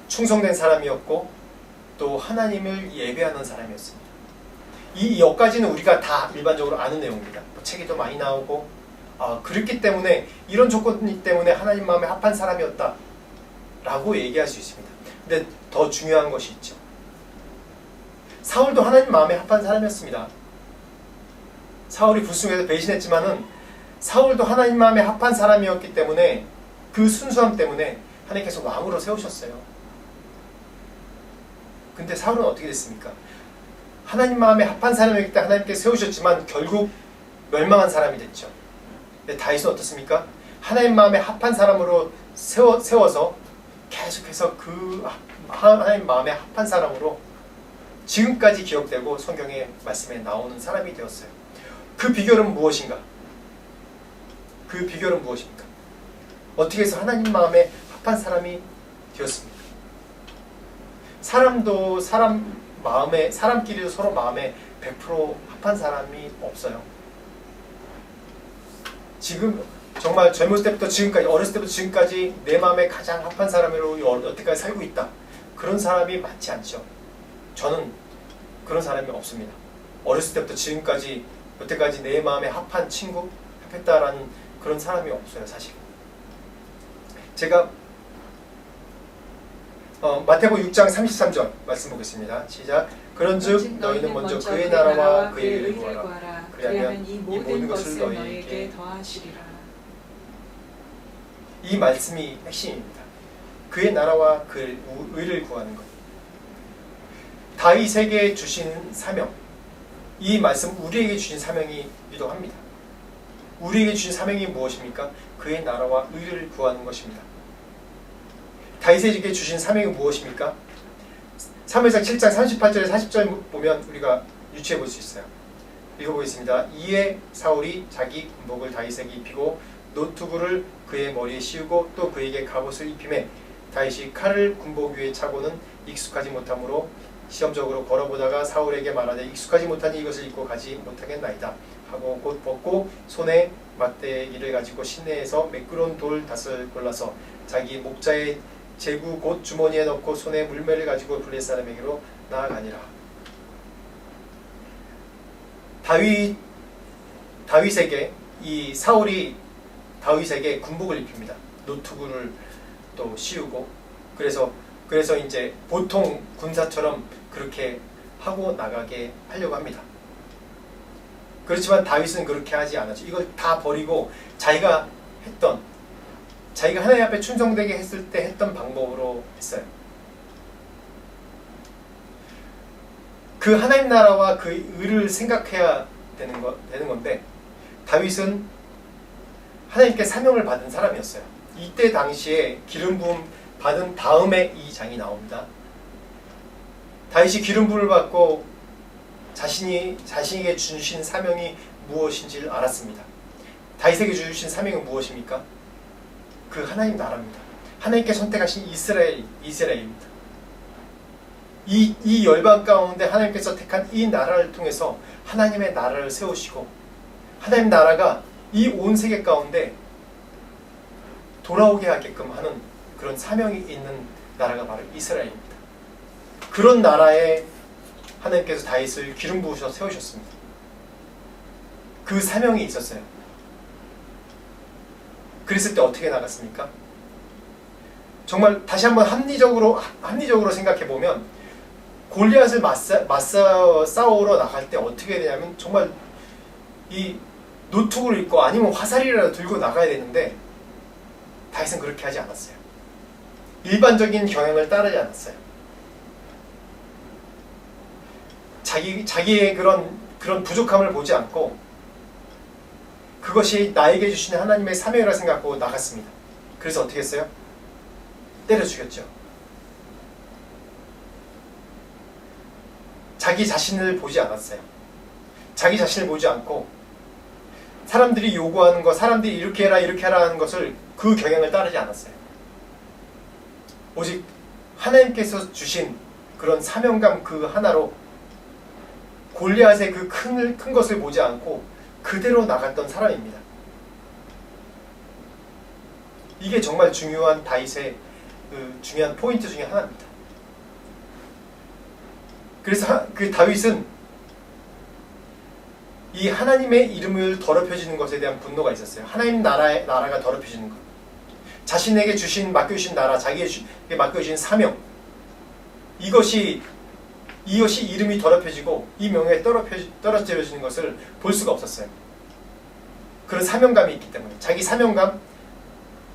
충성된 사람이었고 또 하나님을 예배하는 사람이었습니다. 이 여기까지는 우리가 다 일반적으로 아는 내용입니다. 책에도 많이 나오고 그렇기 때문에 이런 조건 때문에 하나님 마음에 합한 사람이었다 라고 얘기할 수 있습니다. 근데 더 중요한 것이 있죠. 사울도 하나님 마음에 합한 사람이었습니다. 사울이 불순종해서 배신했지만은 사울도 하나님 마음에 합한 사람이었기 때문에 그 순수함 때문에 하나님께서 왕으로 세우셨어요. 근데 사울은 어떻게 됐습니까? 하나님 마음에 합한 사람이었기 때문에 하나님께 세우셨지만 결국 멸망한 사람이 됐죠. 근데 다윗은 어떻습니까? 하나님 마음에 합한 사람으로 세워서 계속해서 그 하나님 마음에 합한 사람으로 지금까지 기억되고 성경의 말씀에 나오는 사람이 되었어요. 그 비결은 무엇인가? 그 비결은 무엇입니까? 어떻게 해서 하나님 마음에 합한 사람이 되었습니까? 사람도 사람끼리도 서로 마음에 100% 합한 사람이 없어요. 지금 정말 젊었을 때부터 지금까지, 어렸을 때부터 지금까지 내 마음에 가장 합한 사람으로 여태까지 살고 있다. 그런 사람이 많지 않죠. 저는 그런 사람이 없습니다. 어렸을 때부터 지금까지 여태까지 내 마음에 합한 친구, 합했다라는 그런 사람이 없어요, 사실. 제가 마태복음 6장 33절 말씀 보겠습니다. 시작. 그런즉 너희는 먼저 그의 나라와 그의 의를 구하라. 그리하면 이 모든 것을 너희에게 더하시리라. 이 말씀이 핵심입니다. 그의 나라와 그의 의를 구하는 것. 다윗에게 주신 사명. 이 말씀 우리에게 주신 사명이기도 합니다. 우리에게 주신 사명이 무엇입니까? 그의 나라와 의를 구하는 것입니다. 다윗에게 주신 사명이 무엇입니까? 사무엘상 7장 38절에 40절 보면 우리가 유추해 볼 수 있어요. 읽어보겠습니다. 이에 사울이 자기 군복을 다윗에게 입히고 노투구를 그의 머리에 씌우고 또 그에게 갑옷을 입히매 다윗이 칼을 군복 위에 차고는 익숙하지 못하므로 시험적으로 걸어보다가 사울에게 말하되 익숙하지 못하니 이것을 입고 가지 못하겠나이다 하고 곧 벗고 손에 막대기를 가지고 시내에서 매끄러운 돌 닷을 골라서 자기 목자의 제구 곧 주머니에 넣고 손에 물매를 가지고 블레 사람에게로 나아가니라. 다윗에게 이 사울이 다윗에게 군복을 입힙니다. 노투구를 또 씌우고 그래서 이제 보통 군사처럼 그렇게 하고 나가게 하려고 합니다. 그렇지만 다윗은 그렇게 하지 않았죠. 이걸 다 버리고 자기가 하나님 앞에 충성되게 했을 때 했던 방법으로 했어요. 그 하나님 나라와 그 의를 생각해야 되는 건데 다윗은 하나님께 사명을 받은 사람이었어요. 이때 당시에 기름 부음 받은 다음에 이 장이 나옵니다. 다윗이 기름 부음을 받고 자신에게 주신 사명이 무엇인지를 알았습니다. 다윗에게 주신 사명은 무엇입니까? 그 하나님 나라입니다. 하나님께 선택하신 이스라엘입니다. 이 열방 가운데 하나님께서 택한 이 나라를 통해서 하나님의 나라를 세우시고 하나님 나라가 이 온 세계 가운데 돌아오게 하게끔 하는 그런 사명이 있는 나라가 바로 이스라엘입니다. 그런 나라에 하나님께서 다윗을 기름 부으셔서 세우셨습니다. 그 사명이 있었어요. 그랬을 때 어떻게 나갔습니까? 정말 다시 한번 합리적으로 생각해 보면 골리앗을 싸우러 나갈 때 어떻게 되냐면 정말 이 노트북을 입고 아니면 화살이라도 들고 나가야 되는데 다윗은 그렇게 하지 않았어요. 일반적인 경향을 따르지 않았어요. 자기의 그런 부족함을 보지 않고 그것이 나에게 주신 하나님의 사명이라 생각하고 나갔습니다. 그래서 어떻게 했어요? 때려 죽였죠. 자기 자신을 보지 않았어요. 자기 자신을 보지 않고 사람들이 요구하는 것, 사람들이 이렇게 해라 이렇게 하라 하는 것을 그 경향을 따르지 않았어요. 오직 하나님께서 주신 그런 사명감 그 하나로 골리앗의 그 큰 것을 보지 않고 그대로 나갔던 사람입니다. 이게 정말 중요한 다윗의 그 중요한 포인트 중에 하나입니다. 그래서 그 다윗은 이 하나님의 이름을 더럽혀지는 것에 대한 분노가 있었어요. 하나님 나라가 더럽혀지는 것. 자신에게 맡겨주신 나라, 자기에게 맡겨주신 사명. 이것이 이름이 더럽혀지고 이 명예가 떨어뜨려지는 것을 볼 수가 없었어요. 그런 사명감이 있기 때문에, 자기 사명감,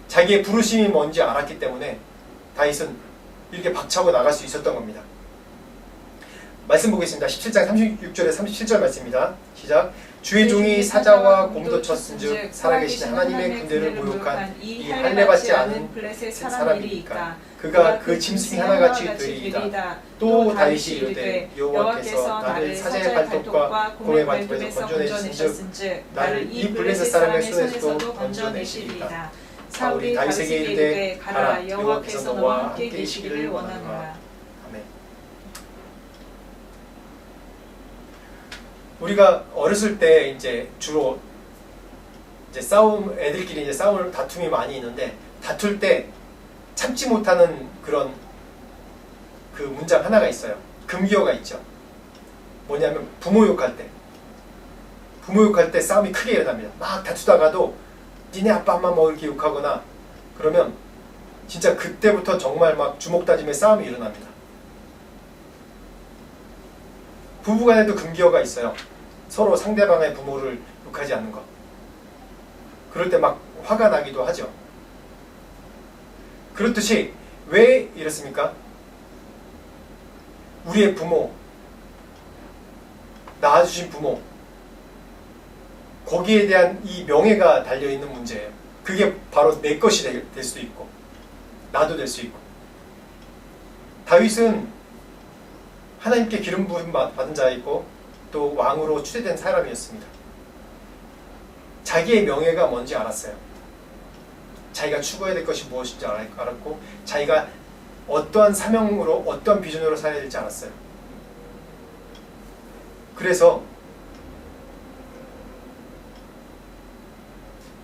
자기의 부르심이 뭔지 알았기 때문에 다윗은 이렇게 박차고 나갈 수 있었던 겁니다. 말씀 보겠습니다. 17장 36절에 37절 말씀입니다. 시작. 주의 종이 사자와 곰도 쳤은즉 살아계신 하나님의 군대를 모욕한 이 할례받지 않은 블레셋 사람이니까 그가 그 짐승이 하나같이 되리이다. 또 다윗이 이르되 여호와께서 나를 사자의 발톱과 곰의 발톱에서 건져내셨은즉 나를 이 블레셋 사람의 손에서도 건져내시리이다. 사울이 다윗에게 이르되 가라, 여호와께서 너와 함께 계시기를 원하노라. 아멘. 우리가 어렸을 때 이제 주로 이제 애들끼리 이제 다툼이 많이 있는데, 다툴 때 참지 못하는 그런 그 문장 하나가 있어요. 금기어가 있죠. 뭐냐면 부모 욕할 때 싸움이 크게 일어납니다. 막 다투다가도 니네 아빠 엄마 뭐 이렇게 욕하거나 그러면 진짜 그때부터 정말 막 주먹 다짐의 싸움이 일어납니다. 부부간에도 금기어가 있어요. 서로 상대방의 부모를 욕하지 않는 것. 그럴 때 막 화가 나기도 하죠. 그렇듯이 왜 이렇습니까? 우리의 부모, 낳아주신 부모, 거기에 대한 이 명예가 달려있는 문제예요. 그게 바로 내 것이 될 수도 있고 나도 될 수 있고. 다윗은 하나님께 기름 부음 받은 자이고 또 왕으로 추대된 사람이었습니다. 자기의 명예가 뭔지 알았어요. 자기가 추구해야 될 것이 무엇인지 알았고 자기가 어떠한 사명으로 어떠한 비전으로 살아야 될지 알았어요. 그래서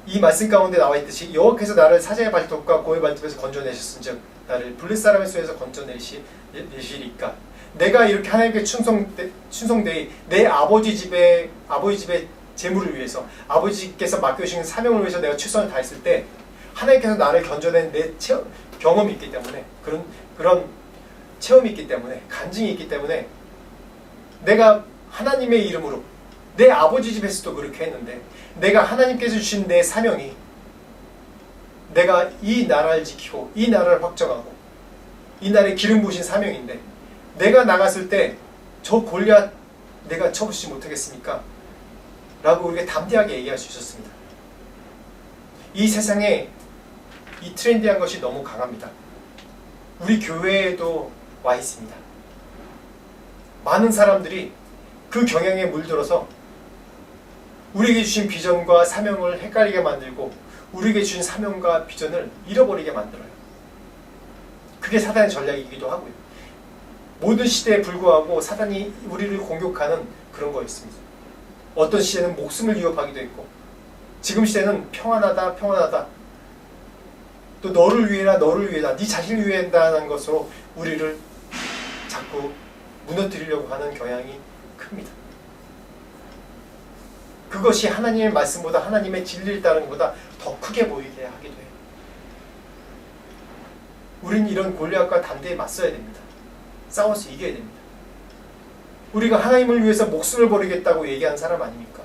이 말씀 가운데 나와 있듯이 여호와께서 나를 사자의 발톱과 곰의 발톱에서 건져내셨은즉 나를 블레셋 사람의 손에서 건져내시리까. 내가 이렇게 하나님께 충성되이 내 아버지 집의 재물을 위해서, 아버지께서 맡겨주신 사명을 위해서 내가 최선을 다했을 때 하나님께서 나를 건져낸 내 경험이 있기 때문에, 그런 체험이 있기 때문에, 간증이 있기 때문에 내가 하나님의 이름으로 내 아버지 집에서도 그렇게 했는데 내가 하나님께서 주신 내 사명이 내가 이 나라를 지키고 이 나라를 확정하고 이 나라에 기름 부으신 사명인데 내가 나갔을 때 저 골리앗 내가 쳐부수지 못하겠습니까? 라고 우리가 담대하게 얘기할 수 있었습니다. 이 세상에 이 트렌디한 것이 너무 강합니다. 우리 교회에도 와 있습니다. 많은 사람들이 그 경향에 물들어서 우리에게 주신 비전과 사명을 헷갈리게 만들고 우리에게 주신 사명과 비전을 잃어버리게 만들어요. 그게 사단의 전략이기도 하고요. 모든 시대에 불구하고 사단이 우리를 공격하는 그런 거였습니다. 어떤 시대는 목숨을 위협하기도 했고, 지금 시대는 평안하다 또 너를 위해라 네 자신을 위한다는 것으로 우리를 자꾸 무너뜨리려고 하는 경향이 큽니다. 그것이 하나님의 말씀보다 하나님의 진리를 따르는 것보다 더 크게 보이게 하기도 해요. 우리는 이런 골리앗과 담대히 맞서야 됩니다. 싸워서 이겨야 됩니다. 우리가 하나님을 위해서 목숨을 버리겠다고 얘기하는 사람 아닙니까?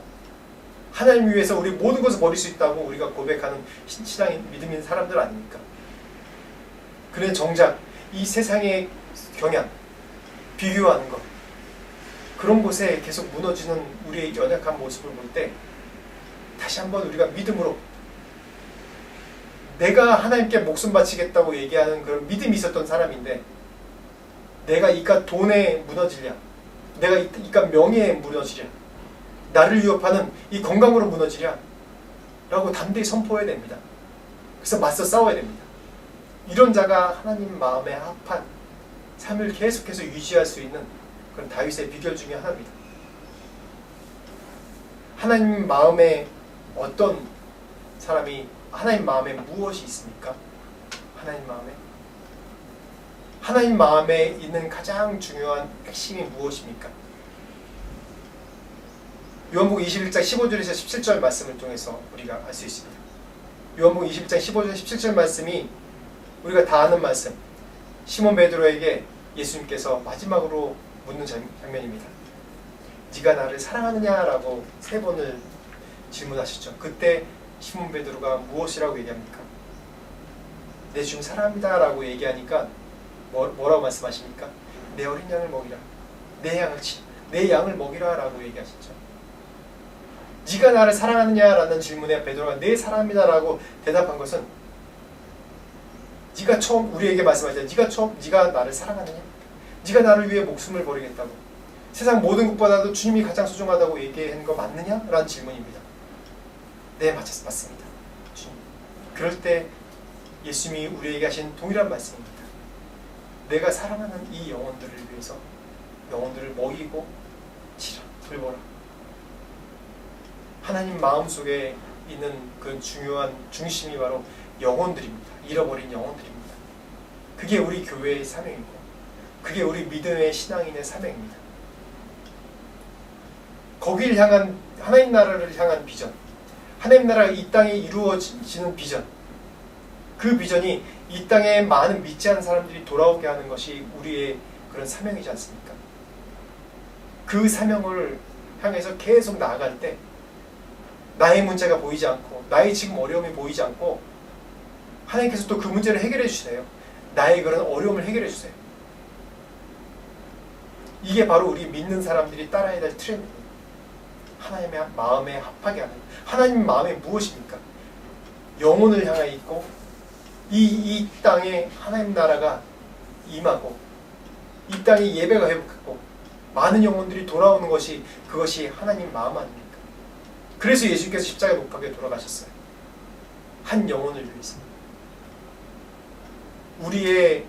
하나님을 위해서 우리 모든 것을 버릴 수 있다고 우리가 고백하는 신앙 믿음 있는 사람들 아닙니까? 그런데 정작 이 세상의 경향, 비교하는 것, 그런 곳에 계속 무너지는 우리의 연약한 모습을 볼 때 다시 한번 우리가 믿음으로 내가 하나님께 목숨 바치겠다고 얘기하는 그런 믿음이 있었던 사람인데 내가 이깟 돈에 무너지랴, 내가 이깟 명예에 무너지랴, 나를 위협하는 이 건강으로 무너지랴 라고 담대히 선포해야 됩니다. 그래서 맞서 싸워야 됩니다. 이런 자가 하나님 마음에 합한 삶을 계속해서 유지할 수 있는 그런 다윗의 비결 중에 하나입니다. 하나님 마음에 어떤 사람이 하나님 마음에 무엇이 있습니까? 하나님 마음에 있는 가장 중요한 핵심이 무엇입니까? 요한복음 21장 15절에서 17절 말씀을 통해서 우리가 알 수 있습니다. 요한복음 21장 15절 17절 말씀이 우리가 다 아는 말씀, 시몬 베드로에게 예수님께서 마지막으로 묻는 장면입니다. 네가 나를 사랑하느냐라고 3번을 질문하셨죠. 그때 시몬 베드로가 무엇이라고 얘기합니까? 내 주님 사랑합니다 라고 얘기하니까 뭐라고 말씀하십니까? 내 어린 양을 먹이라, 내 양을 먹이라 라고 얘기하셨죠. 네가 나를 사랑하느냐라는 질문에 베드로가 네 사랑합니다 라고 대답한 것은 네가 처음 우리에게 말씀하셨죠. 네가 나를 사랑하느냐? 네가 나를 위해 목숨을 버리겠다고, 세상 모든 것보다도 주님이 가장 소중하다고 얘기한 거 맞느냐? 라는 질문입니다. 네, 맞습니다. 주님. 그럴 때 예수님이 우리에게 하신 동일한 말씀입니다. 내가 사랑하는 이 영혼들을 위해서 영혼들을 먹이고 치라, 돌보라. 하나님 마음속에 있는 그 중요한 중심이 바로 영혼들입니다. 잃어버린 영혼들입니다. 그게 우리 교회의 사명이고 그게 우리 믿음의 신앙인의 사명입니다. 거기를 향한 하나님 나라를 향한 비전, 하나님 나라가 이 땅에 이루어지는 비전, 그 비전이 이 땅에 많은 믿지 않는 사람들이 돌아오게 하는 것이 우리의 그런 사명이지 않습니까? 그 사명을 향해서 계속 나아갈 때 나의 문제가 보이지 않고 나의 지금 어려움이 보이지 않고 하나님께서 또 그 문제를 해결해 주세요. 나의 그런 어려움을 해결해 주세요. 이게 바로 우리 믿는 사람들이 따라야 될 트렌드입니다. 하나님의 마음에 합하게 하는, 하나님 마음에 무엇입니까? 영혼을 향해 있고 이 땅에 하나님 나라가 임하고 이 땅에 예배가 회복하고 많은 영혼들이 돌아오는 것이 그것이 하나님 마음 아닙니까? 그래서 예수님께서 십자가 못 박혀 돌아가셨어요. 한 영혼을 위해서. 우리의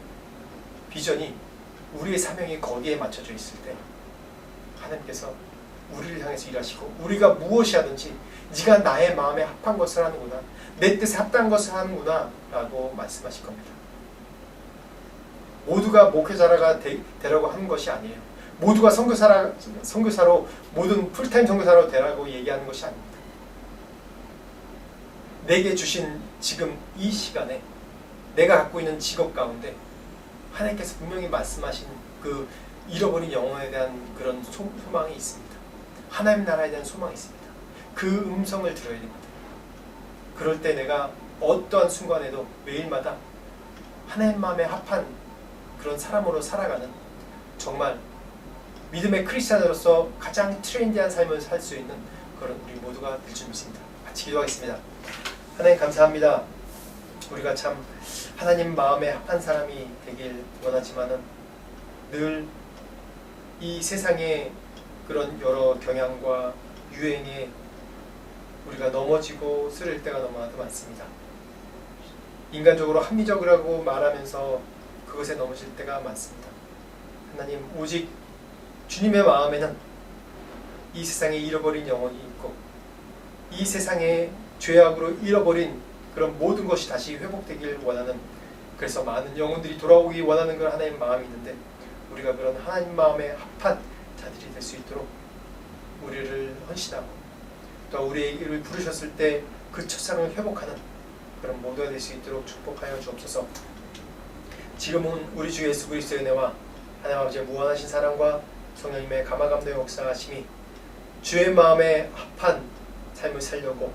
비전이, 우리의 사명이 거기에 맞춰져 있을 때 하나님께서 우리를 향해서 일하시고 우리가 무엇이 하든지 네가 나의 마음에 합한 것을 하는구나, 내 뜻에 합당한 것을 하는구나 라고 말씀하실 겁니다. 모두가 목회자가 되라고 하는 것이 아니에요. 모두가 선교사로 모든 풀타임 선교사로 되라고 얘기하는 것이 아닙니다. 내게 주신 지금 이 시간에 내가 갖고 있는 직업 가운데 하나님께서 분명히 말씀하신 그 잃어버린 영혼에 대한 그런 소망이 있습니다. 하나님 나라에 대한 소망이 있습니다. 그 음성을 들어야 됩니다. 그럴 때 내가 어떠한 순간에도 매일마다 하나님 마음에 합한 그런 사람으로 살아가는, 정말 믿음의 크리스찬으로서 가장 트렌디한 삶을 살 수 있는 그런 우리 모두가 될 줄 믿습니다. 같이 기도하겠습니다. 하나님 감사합니다. 우리가 참 하나님 마음에 합한 사람이 되길 원하지만은 늘 이 세상의 그런 여러 경향과 유행에 우리가 넘어지고 쓰릴 때가 너무나도 많습니다. 인간적으로 합리적이라고 말하면서 그것에 넘어질 때가 많습니다. 하나님, 오직 주님의 마음에는 이 세상에 잃어버린 영혼이 있고 이 세상에 죄악으로 잃어버린 그런 모든 것이 다시 회복되길 원하는, 그래서 많은 영혼들이 돌아오기 원하는 그런 하나님 마음이 있는데 우리가 그런 하나님 마음에 합한 자들이 될 수 있도록 우리를 헌신하고 또 우리를 부르셨을 때 그 첫사랑을 회복하는 그런 모두가 될 수 있도록 축복하여 주옵소서. 지금은 우리 주 예수 그리스도의 은혜와 하나님 아버지의 무한하신 사랑과 성령님의 감화감동의 역사하심이 주의 마음에 합한 삶을 살려고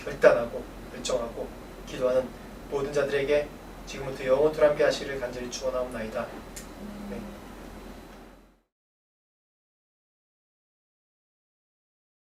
결단하고 결정하고 기도하는 모든 자들에게 지금부터 영원토록 함께 하시기를 간절히 축원하옵나이다. 네.